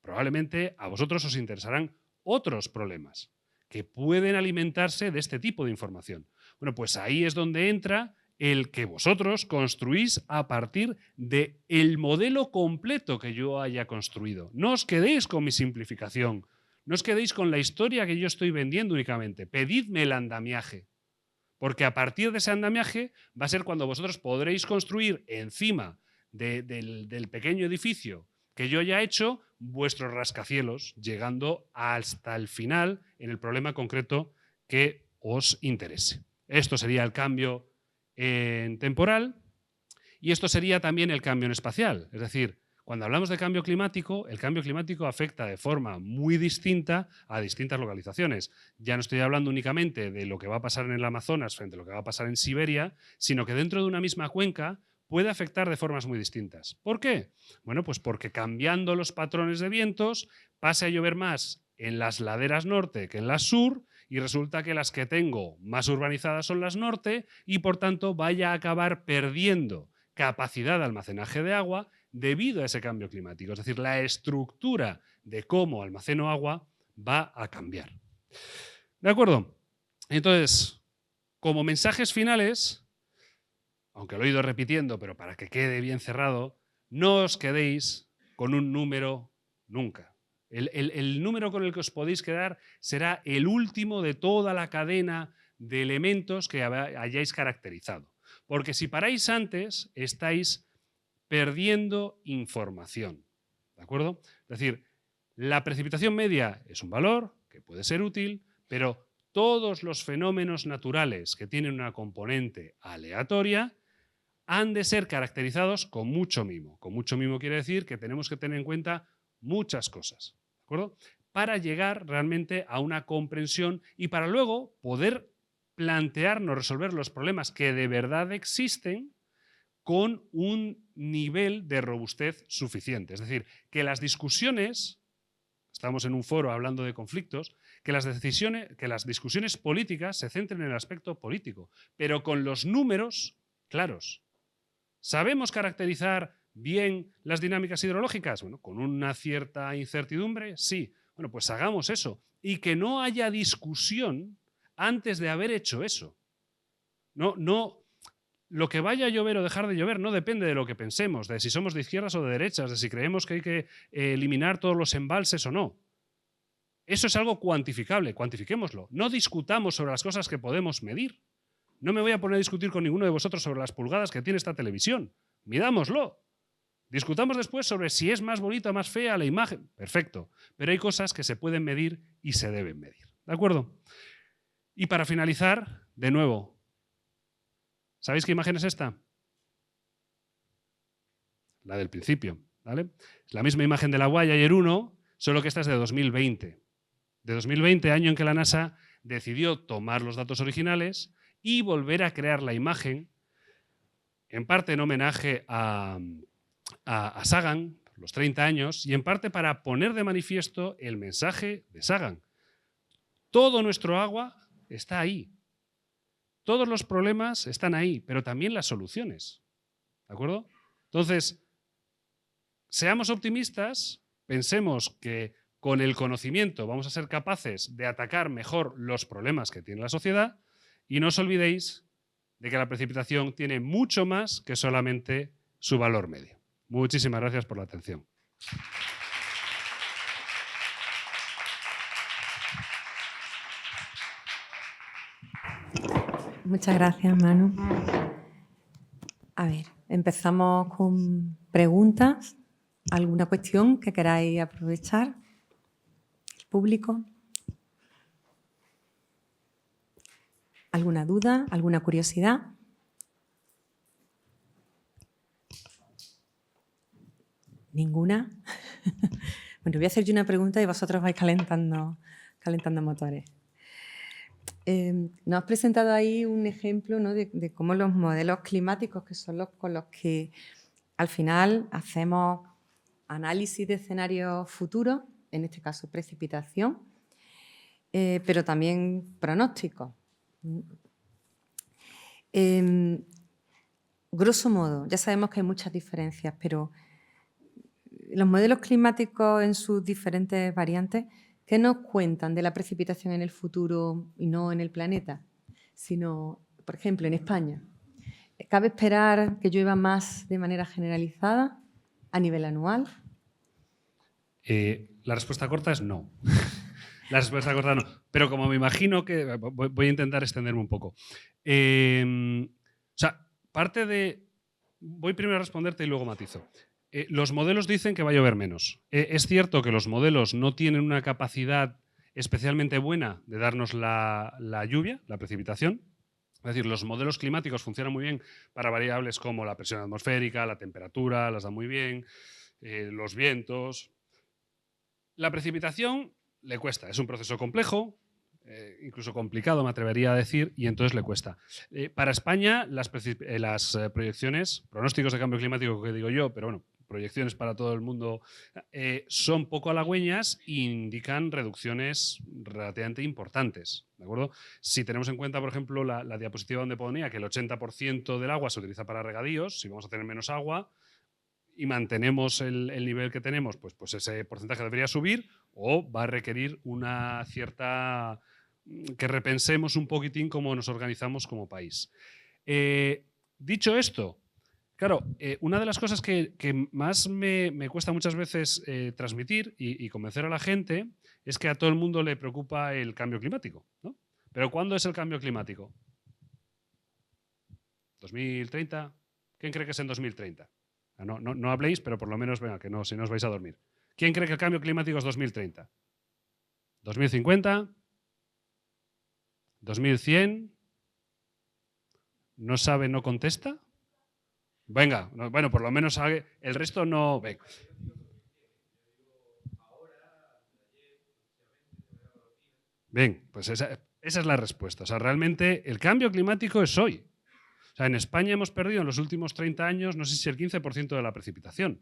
probablemente a vosotros os interesarán otros problemas que pueden alimentarse de este tipo de información. Bueno, pues ahí es donde entra el que vosotros construís a partir del modelo completo que yo haya construido. No os quedéis con mi simplificación, no os quedéis con la historia que yo estoy vendiendo únicamente. Pedidme el andamiaje, porque a partir de ese andamiaje va a ser cuando vosotros podréis construir encima del pequeño edificio que yo ya he hecho vuestros rascacielos, llegando hasta el final en el problema concreto que os interese. Esto sería el cambio en temporal y esto sería también el cambio en espacial. Es decir, cuando hablamos de cambio climático, el cambio climático afecta de forma muy distinta a distintas localizaciones. Ya no estoy hablando únicamente de lo que va a pasar en el Amazonas frente a lo que va a pasar en Siberia, sino que dentro de una misma cuenca puede afectar de formas muy distintas. ¿Por qué? Bueno, pues porque cambiando los patrones de vientos pase a llover más en las laderas norte que en las sur y resulta que las que tengo más urbanizadas son las norte y por tanto vaya a acabar perdiendo capacidad de almacenaje de agua debido a ese cambio climático. Es decir, la estructura de cómo almaceno agua va a cambiar. ¿De acuerdo? Entonces, como mensajes finales, aunque lo he ido repitiendo, pero para que quede bien cerrado, no os quedéis con un número nunca. El número con el que os podéis quedar será el último de toda la cadena de elementos que hayáis caracterizado. Porque si paráis antes, estáis perdiendo información. ¿De acuerdo? Es decir, la precipitación media es un valor que puede ser útil, pero todos los fenómenos naturales que tienen una componente aleatoria han de ser caracterizados con mucho mimo. Con mucho mimo quiere decir que tenemos que tener en cuenta muchas cosas, ¿de acuerdo? Para llegar realmente a una comprensión y para luego poder plantearnos resolver los problemas que de verdad existen con un nivel de robustez suficiente. Es decir, que las discusiones, estamos en un foro hablando de conflictos, que las discusiones políticas se centren en el aspecto político, pero con los números claros. ¿Sabemos caracterizar bien las dinámicas hidrológicas? Bueno, con una cierta incertidumbre, sí. Bueno, pues hagamos eso. Y que no haya discusión antes de haber hecho eso. No, lo que vaya a llover o dejar de llover no depende de lo que pensemos, de si somos de izquierdas o de derechas, de si creemos que hay que eliminar todos los embalses o no. Eso es algo cuantificable, cuantifiquémoslo. No discutamos sobre las cosas que podemos medir. No me voy a poner a discutir con ninguno de vosotros sobre las pulgadas que tiene esta televisión. Midámoslo. Discutamos después sobre si es más bonita o más fea la imagen. Perfecto. Pero hay cosas que se pueden medir y se deben medir. ¿De acuerdo? Y para finalizar, de nuevo, ¿sabéis qué imagen es esta? La del principio. ¿Vale? Es la misma imagen de la Voyager 1, solo que esta es de 2020. De 2020, año en que la NASA decidió tomar los datos originales y volver a crear la imagen, en parte en homenaje a Sagan, los 30 años, y en parte para poner de manifiesto el mensaje de Sagan. Todo nuestro agua está ahí. Todos los problemas están ahí, pero también las soluciones. ¿De acuerdo? Entonces, seamos optimistas, pensemos que con el conocimiento vamos a ser capaces de atacar mejor los problemas que tiene la sociedad y no os olvidéis de que la precipitación tiene mucho más que solamente su valor medio. Muchísimas gracias por la atención. Muchas gracias, Manu. A ver, empezamos con preguntas. ¿Alguna cuestión que queráis aprovechar? ¿El público? ¿Alguna duda? ¿Alguna curiosidad? ¿Ninguna? Bueno, voy a hacer yo una pregunta y vosotros vais calentando motores. Nos has presentado ahí un ejemplo, ¿no?, de cómo los modelos climáticos, que son los con los que al final hacemos análisis de escenarios futuros, en este caso precipitación, pero también pronósticos. Grosso modo, ya sabemos que hay muchas diferencias, pero los modelos climáticos en sus diferentes variantes, ¿qué nos cuentan de la precipitación en el futuro y no en el planeta? Sino, por ejemplo, en España. ¿Cabe esperar que llueva más de manera generalizada a nivel anual? La respuesta corta es no. La respuesta corta no. Pero como me imagino que... Voy a intentar extenderme un poco. O sea, parte de... Voy primero a responderte y luego matizo. Los modelos dicen que va a llover menos. Es cierto que los modelos no tienen una capacidad especialmente buena de darnos la lluvia, la precipitación. Es decir, los modelos climáticos funcionan muy bien para variables como la presión atmosférica, la temperatura, las dan muy bien, los vientos. La precipitación le cuesta, es un proceso complejo, incluso complicado, me atrevería a decir, y entonces le cuesta. Para España, las proyecciones, pronósticos de cambio climático que digo yo, pero bueno, proyecciones para todo el mundo, son poco halagüeñas e indican reducciones relativamente importantes. ¿De acuerdo? Si tenemos en cuenta, por ejemplo, la diapositiva donde ponía que el 80% del agua se utiliza para regadíos, si vamos a tener menos agua y mantenemos el nivel que tenemos, pues ese porcentaje debería subir o va a requerir una cierta... que repensemos un poquitín cómo nos organizamos como país. Dicho esto, claro, una de las cosas que más me cuesta muchas veces transmitir y convencer a la gente es que a todo el mundo le preocupa el cambio climático, ¿no? Pero ¿cuándo es el cambio climático? ¿2030? ¿Quién cree que es en 2030? No habléis, pero por lo menos, venga, que no, si no os vais a dormir. ¿Quién cree que el cambio climático es 2030? ¿2050? ¿2100? ¿No sabe, no contesta? Venga, bueno, por lo menos el resto no... Venga. Bien, pues esa es la respuesta. O sea, realmente el cambio climático es hoy. O sea, en España hemos perdido en los últimos 30 años, no sé si el 15% de la precipitación.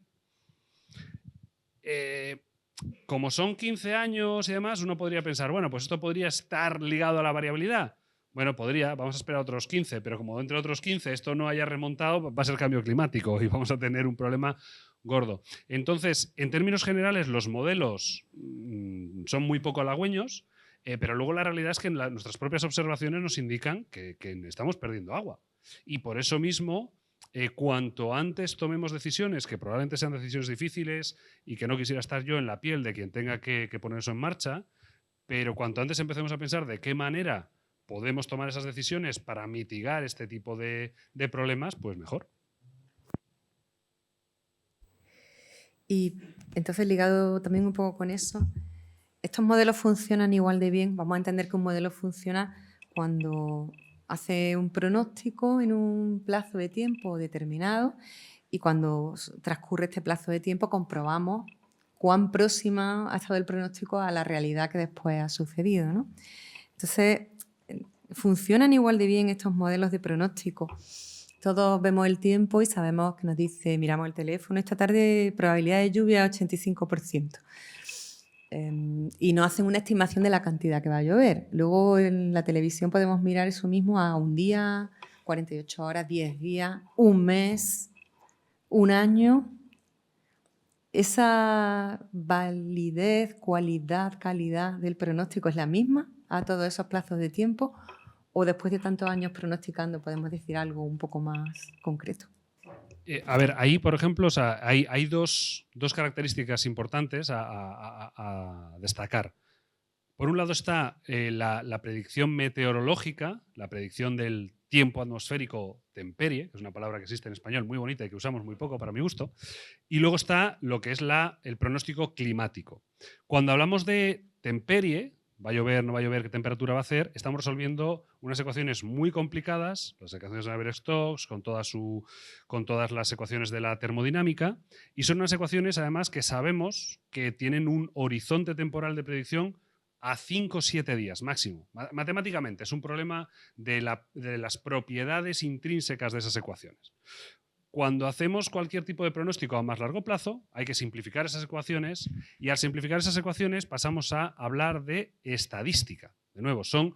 Como son 15 años y demás, uno podría pensar, bueno, pues esto podría estar ligado a la variabilidad. Bueno, podría, vamos a esperar otros 15, pero como entre otros 15 esto no haya remontado, va a ser cambio climático y vamos a tener un problema gordo. Entonces, en términos generales, los modelos son muy poco halagüeños, pero luego la realidad es que nuestras propias observaciones nos indican que estamos perdiendo agua. Y por eso mismo, cuanto antes tomemos decisiones, que probablemente sean decisiones difíciles y que no quisiera estar yo en la piel de quien tenga que poner eso en marcha, pero cuanto antes empecemos a pensar de qué manera podemos tomar esas decisiones para mitigar este tipo de problemas, pues mejor. Y entonces, ligado también un poco con eso, ¿estos modelos funcionan igual de bien? Vamos a entender que un modelo funciona cuando hace un pronóstico en un plazo de tiempo determinado y cuando transcurre este plazo de tiempo comprobamos cuán próxima ha estado el pronóstico a la realidad que después ha sucedido, ¿no? Entonces, ¿funcionan igual de bien estos modelos de pronóstico? Todos vemos el tiempo y sabemos que nos dice, miramos el teléfono, esta tarde probabilidad de lluvia 85%. Y nos hacen una estimación de la cantidad que va a llover. Luego en la televisión podemos mirar eso mismo a un día, 48 horas, 10 días, un mes, un año. ¿Esa validez, cualidad, calidad del pronóstico es la misma a todos esos plazos de tiempo? ¿O después de tantos años pronosticando podemos decir algo un poco más concreto? A ver, ahí, por ejemplo, o sea, hay dos características importantes a destacar. Por un lado está la predicción meteorológica, la predicción del tiempo atmosférico temperie, que es una palabra que existe en español muy bonita y que usamos muy poco para mi gusto. Y luego está lo que es el pronóstico climático. Cuando hablamos de temperie, va a llover, no va a llover, qué temperatura va a hacer, estamos resolviendo unas ecuaciones muy complicadas, las ecuaciones de Navier-Stokes, con todas las ecuaciones de la termodinámica, y son unas ecuaciones además que sabemos que tienen un horizonte temporal de predicción a 5 o 7 días máximo. Matemáticamente es un problema de las propiedades intrínsecas de esas ecuaciones. Cuando hacemos cualquier tipo de pronóstico a más largo plazo, hay que simplificar esas ecuaciones y al simplificar esas ecuaciones pasamos a hablar de estadística. De nuevo, son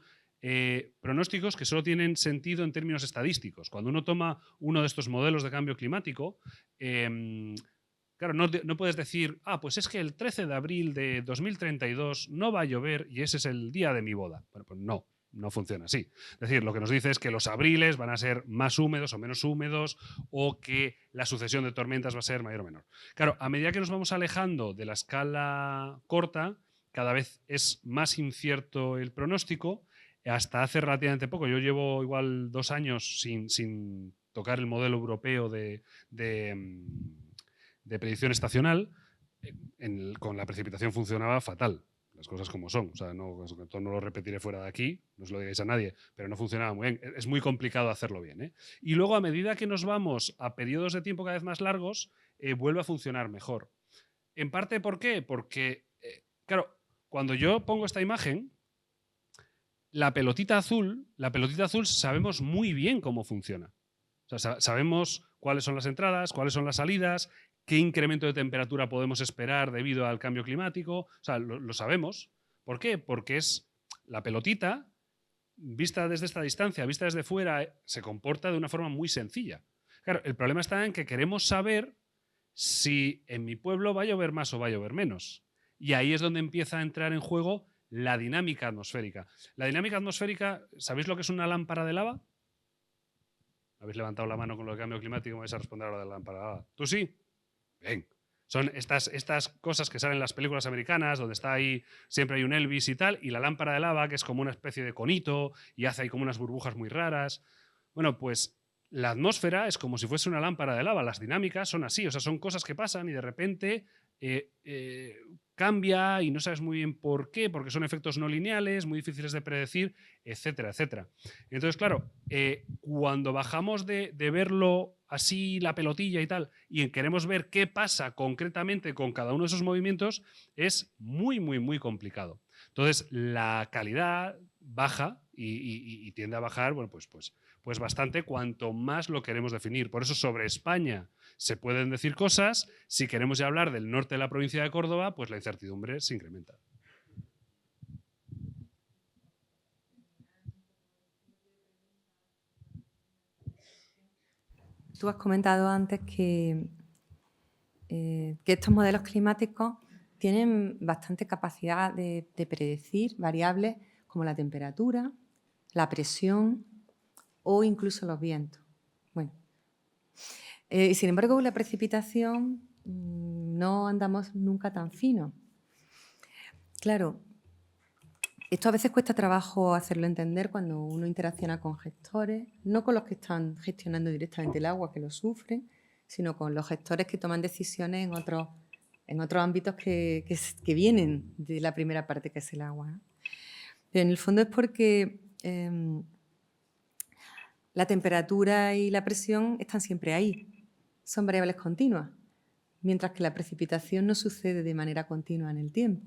pronósticos que solo tienen sentido en términos estadísticos. Cuando uno toma uno de estos modelos de cambio climático, claro, no puedes decir, pues es que el 13 de abril de 2032 no va a llover y ese es el día de mi boda. Bueno, pues no funciona así. Es decir, lo que nos dice es que los abriles van a ser más húmedos o menos húmedos o que la sucesión de tormentas va a ser mayor o menor. Claro, a medida que nos vamos alejando de la escala corta, cada vez es más incierto el pronóstico. Hasta hace relativamente poco, yo llevo igual 2 años sin tocar el modelo europeo de predicción estacional, con la precipitación funcionaba fatal. Las cosas como son. O sea, no lo repetiré fuera de aquí, no os lo digáis a nadie, pero no funcionaba muy bien. Es muy complicado hacerlo bien, ¿eh? Y luego, a medida que nos vamos a periodos de tiempo cada vez más largos, vuelve a funcionar mejor. En parte, ¿por qué? Porque, claro, cuando yo pongo esta imagen, la pelotita azul sabemos muy bien cómo funciona. O sea, sabemos cuáles son las entradas, cuáles son las salidas, qué incremento de temperatura podemos esperar debido al cambio climático. O sea, lo sabemos. ¿Por qué? Porque es la pelotita, vista desde esta distancia, vista desde fuera, se comporta de una forma muy sencilla. Claro, el problema está en que queremos saber si en mi pueblo va a llover más o va a llover menos. Y ahí es donde empieza a entrar en juego la dinámica atmosférica. La dinámica atmosférica, ¿sabéis lo que es una lámpara de lava? ¿Habéis levantado la mano con lo de cambio climático? ¿Me vais a responder a lo de la lámpara de lava? ¿Tú sí? Bien. Son estas cosas que salen en las películas americanas, donde está ahí, siempre hay un Elvis y tal, y la lámpara de lava, que es como una especie de conito, y hace ahí como unas burbujas muy raras. Bueno, pues la atmósfera es como si fuese una lámpara de lava. Las dinámicas son así, o sea, son cosas que pasan y de repente cambia y no sabes muy bien por qué, porque son efectos no lineales, muy difíciles de predecir, etcétera, etcétera. Entonces, claro, cuando bajamos de verlo así, la pelotilla y tal, y queremos ver qué pasa concretamente con cada uno de esos movimientos, es muy, muy, muy complicado. Entonces, la calidad baja y tiende a bajar, bueno, pues bastante cuanto más lo queremos definir. Por eso sobre España se pueden decir cosas. Si queremos ya hablar del norte de la provincia de Córdoba, pues la incertidumbre se incrementa. Tú has comentado antes que estos modelos climáticos tienen bastante capacidad de predecir variables como la temperatura, la presión o incluso los vientos. Bueno, sin embargo, con la precipitación no andamos nunca tan fino. Claro, esto a veces cuesta trabajo hacerlo entender cuando uno interacciona con gestores, no con los que están gestionando directamente el agua, que lo sufren, sino con los gestores que toman decisiones en otros ámbitos que vienen de la primera parte, que es el agua, ¿no? Pero en el fondo es porque la temperatura y la presión están siempre ahí, son variables continuas, mientras que la precipitación no sucede de manera continua en el tiempo.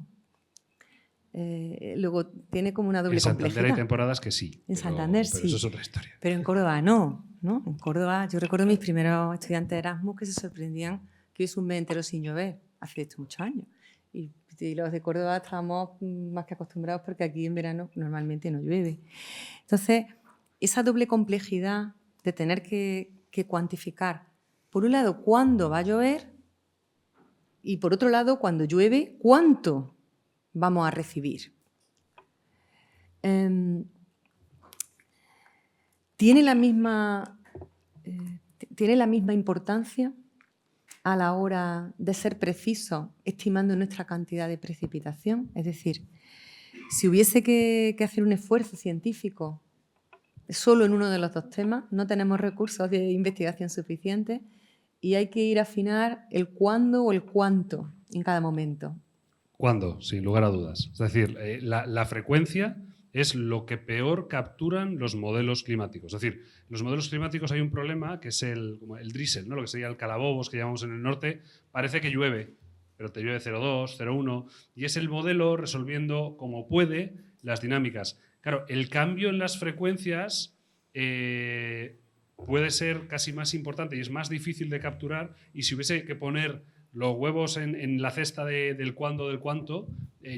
Luego tiene como una doble complejidad. En Santander hay temporadas que sí. En Santander pero sí. Eso es otra historia. Pero en Córdoba no. En Córdoba, yo recuerdo a mis primeros estudiantes de Erasmus que se sorprendían que hubiese un mes entero sin llover, hace esto muchos años. Y los de Córdoba estábamos más que acostumbrados porque aquí en verano normalmente no llueve. Entonces, esa doble complejidad de tener que cuantificar, por un lado, cuándo va a llover y por otro lado, cuando llueve, cuánto vamos a recibir. ¿Tiene la misma importancia a la hora de ser preciso estimando nuestra cantidad de precipitación? Es decir, si hubiese que hacer un esfuerzo científico solo en uno de los dos temas, no tenemos recursos de investigación suficientes y hay que ir a afinar el cuándo o el cuánto en cada momento. ¿Cuándo? Sin lugar a dudas. Es decir, la frecuencia es lo que peor capturan los modelos climáticos. Es decir, en los modelos climáticos hay un problema que es el drizzle, ¿no? Lo que sería el calabobos que llamamos en el norte. Parece que llueve, pero te llueve 0,2, 0,1, y es el modelo resolviendo como puede las dinámicas. Claro, el cambio en las frecuencias puede ser casi más importante y es más difícil de capturar, y si hubiese que poner los huevos en la cesta del cuándo, del cuánto,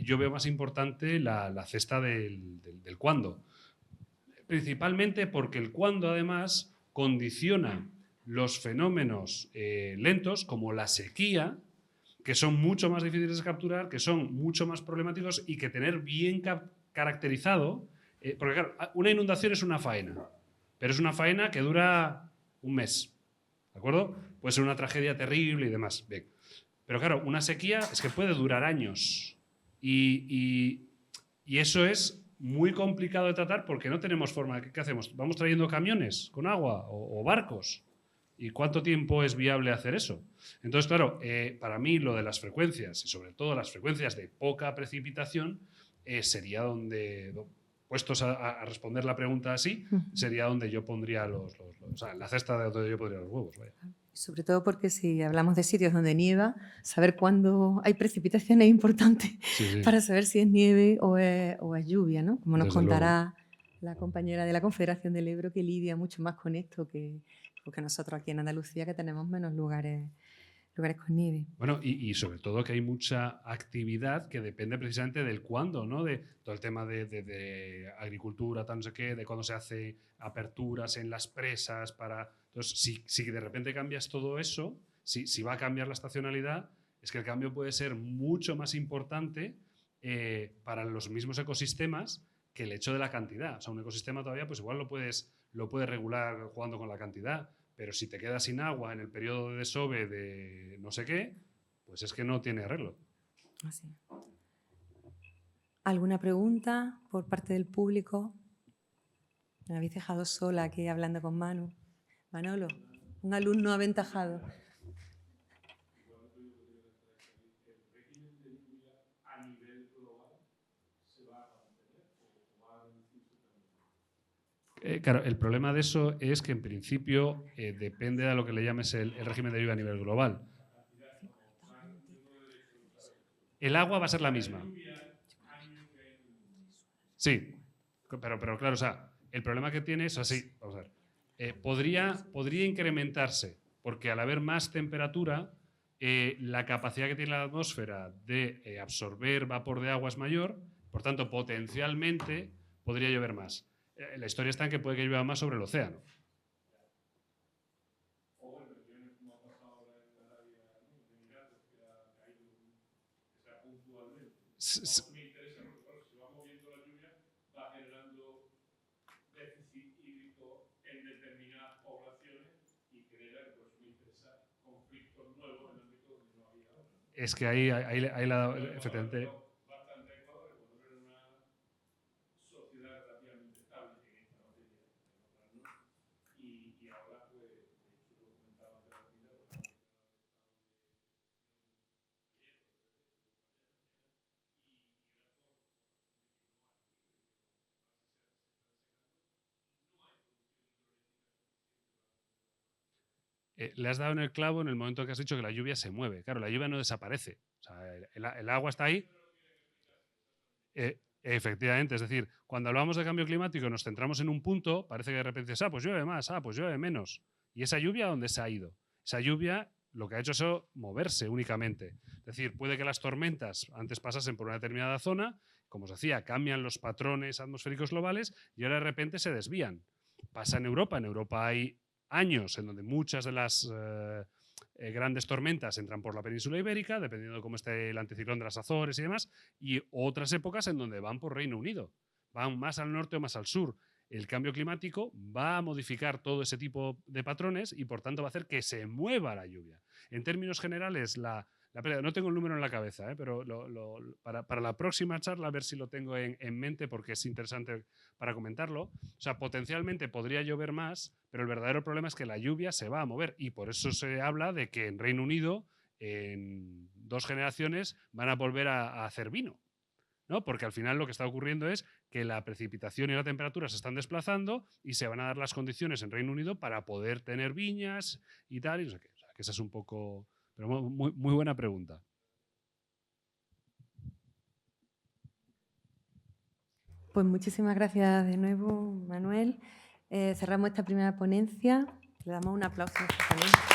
yo veo más importante la cesta del cuándo. Principalmente porque el cuándo, además, condiciona los fenómenos lentos, como la sequía, que son mucho más difíciles de capturar, que son mucho más problemáticos y que tener bien caracterizado. Porque, claro, una inundación es una faena, pero es una faena que dura un mes. ¿De acuerdo? Puede ser una tragedia terrible y demás. Bien. Pero claro, una sequía es que puede durar años. Y eso es muy complicado de tratar porque no tenemos forma. ¿Qué hacemos? ¿Vamos trayendo camiones con agua o barcos? ¿Y cuánto tiempo es viable hacer eso? Entonces, claro, para mí lo de las frecuencias, y sobre todo las frecuencias de poca precipitación, sería donde, puestos a responder la pregunta así, sería donde yo pondría o sea, la cesta de donde yo pondría los huevos. Vaya. Sobre todo porque si hablamos de sitios donde nieva, saber cuándo hay precipitación es importante para saber si es nieve o es lluvia, ¿no? Como nos contará la compañera de la Confederación del Ebro, que lidia mucho más con esto que nosotros aquí en Andalucía, que tenemos menos lugares con nieve. Bueno, y sobre todo que hay mucha actividad que depende precisamente del cuándo, ¿no? De todo el tema de agricultura, tal no sé qué, de cuándo se hace aperturas en las presas para... Entonces, si de repente cambias todo eso, si va a cambiar la estacionalidad, es que el cambio puede ser mucho más importante para los mismos ecosistemas que el hecho de la cantidad. O sea, un ecosistema todavía, pues igual lo puedes regular jugando con la cantidad, pero si te quedas sin agua en el periodo de desove de no sé qué, pues es que no tiene arreglo. Así. ¿Alguna pregunta por parte del público? Me habéis dejado sola aquí hablando con Manu. Manolo, un alumno aventajado. Claro, el problema de eso es que en principio depende de lo que le llames el régimen de lluvia a nivel global. El agua va a ser la misma. Sí, pero claro, o sea, el problema que tiene es así, vamos a ver, podría incrementarse, porque al haber más temperatura, la capacidad que tiene la atmósfera de absorber vapor de agua es mayor, por tanto, potencialmente podría llover más. La historia está en que puede que llueva más sobre el océano. Es que ahí la ha dado, efectivamente. Le has dado en el clavo en el momento que has dicho que la lluvia se mueve. Claro, la lluvia no desaparece. O sea, el agua está ahí. Efectivamente, es decir, cuando hablamos de cambio climático nos centramos en un punto, parece que de repente dices, pues llueve más, pues llueve menos. ¿Y esa lluvia dónde se ha ido? Esa lluvia lo que ha hecho es moverse únicamente. Es decir, puede que las tormentas antes pasasen por una determinada zona, como os decía, cambian los patrones atmosféricos globales y ahora de repente se desvían. Pasa en Europa. En Europa hay años en donde muchas de las grandes tormentas entran por la península ibérica, dependiendo de cómo esté el anticiclón de las Azores y demás, y otras épocas en donde van por Reino Unido, van más al norte o más al sur. El cambio climático va a modificar todo ese tipo de patrones y por tanto va a hacer que se mueva la lluvia. En términos generales, no tengo el número en la cabeza, pero para la próxima charla a ver si lo tengo en mente porque es interesante para comentarlo. O sea, potencialmente podría llover más, pero el verdadero problema es que la lluvia se va a mover y por eso se habla de que en Reino Unido en 2 generaciones van a volver a hacer vino, ¿no? Porque al final lo que está ocurriendo es que la precipitación y la temperatura se están desplazando y se van a dar las condiciones en Reino Unido para poder tener viñas y tal. Y no sé qué. O sea, que esa es un poco... Pero muy buena pregunta. Pues muchísimas gracias de nuevo, Manuel. Cerramos esta primera ponencia. Le damos un aplauso a nuestro ponente.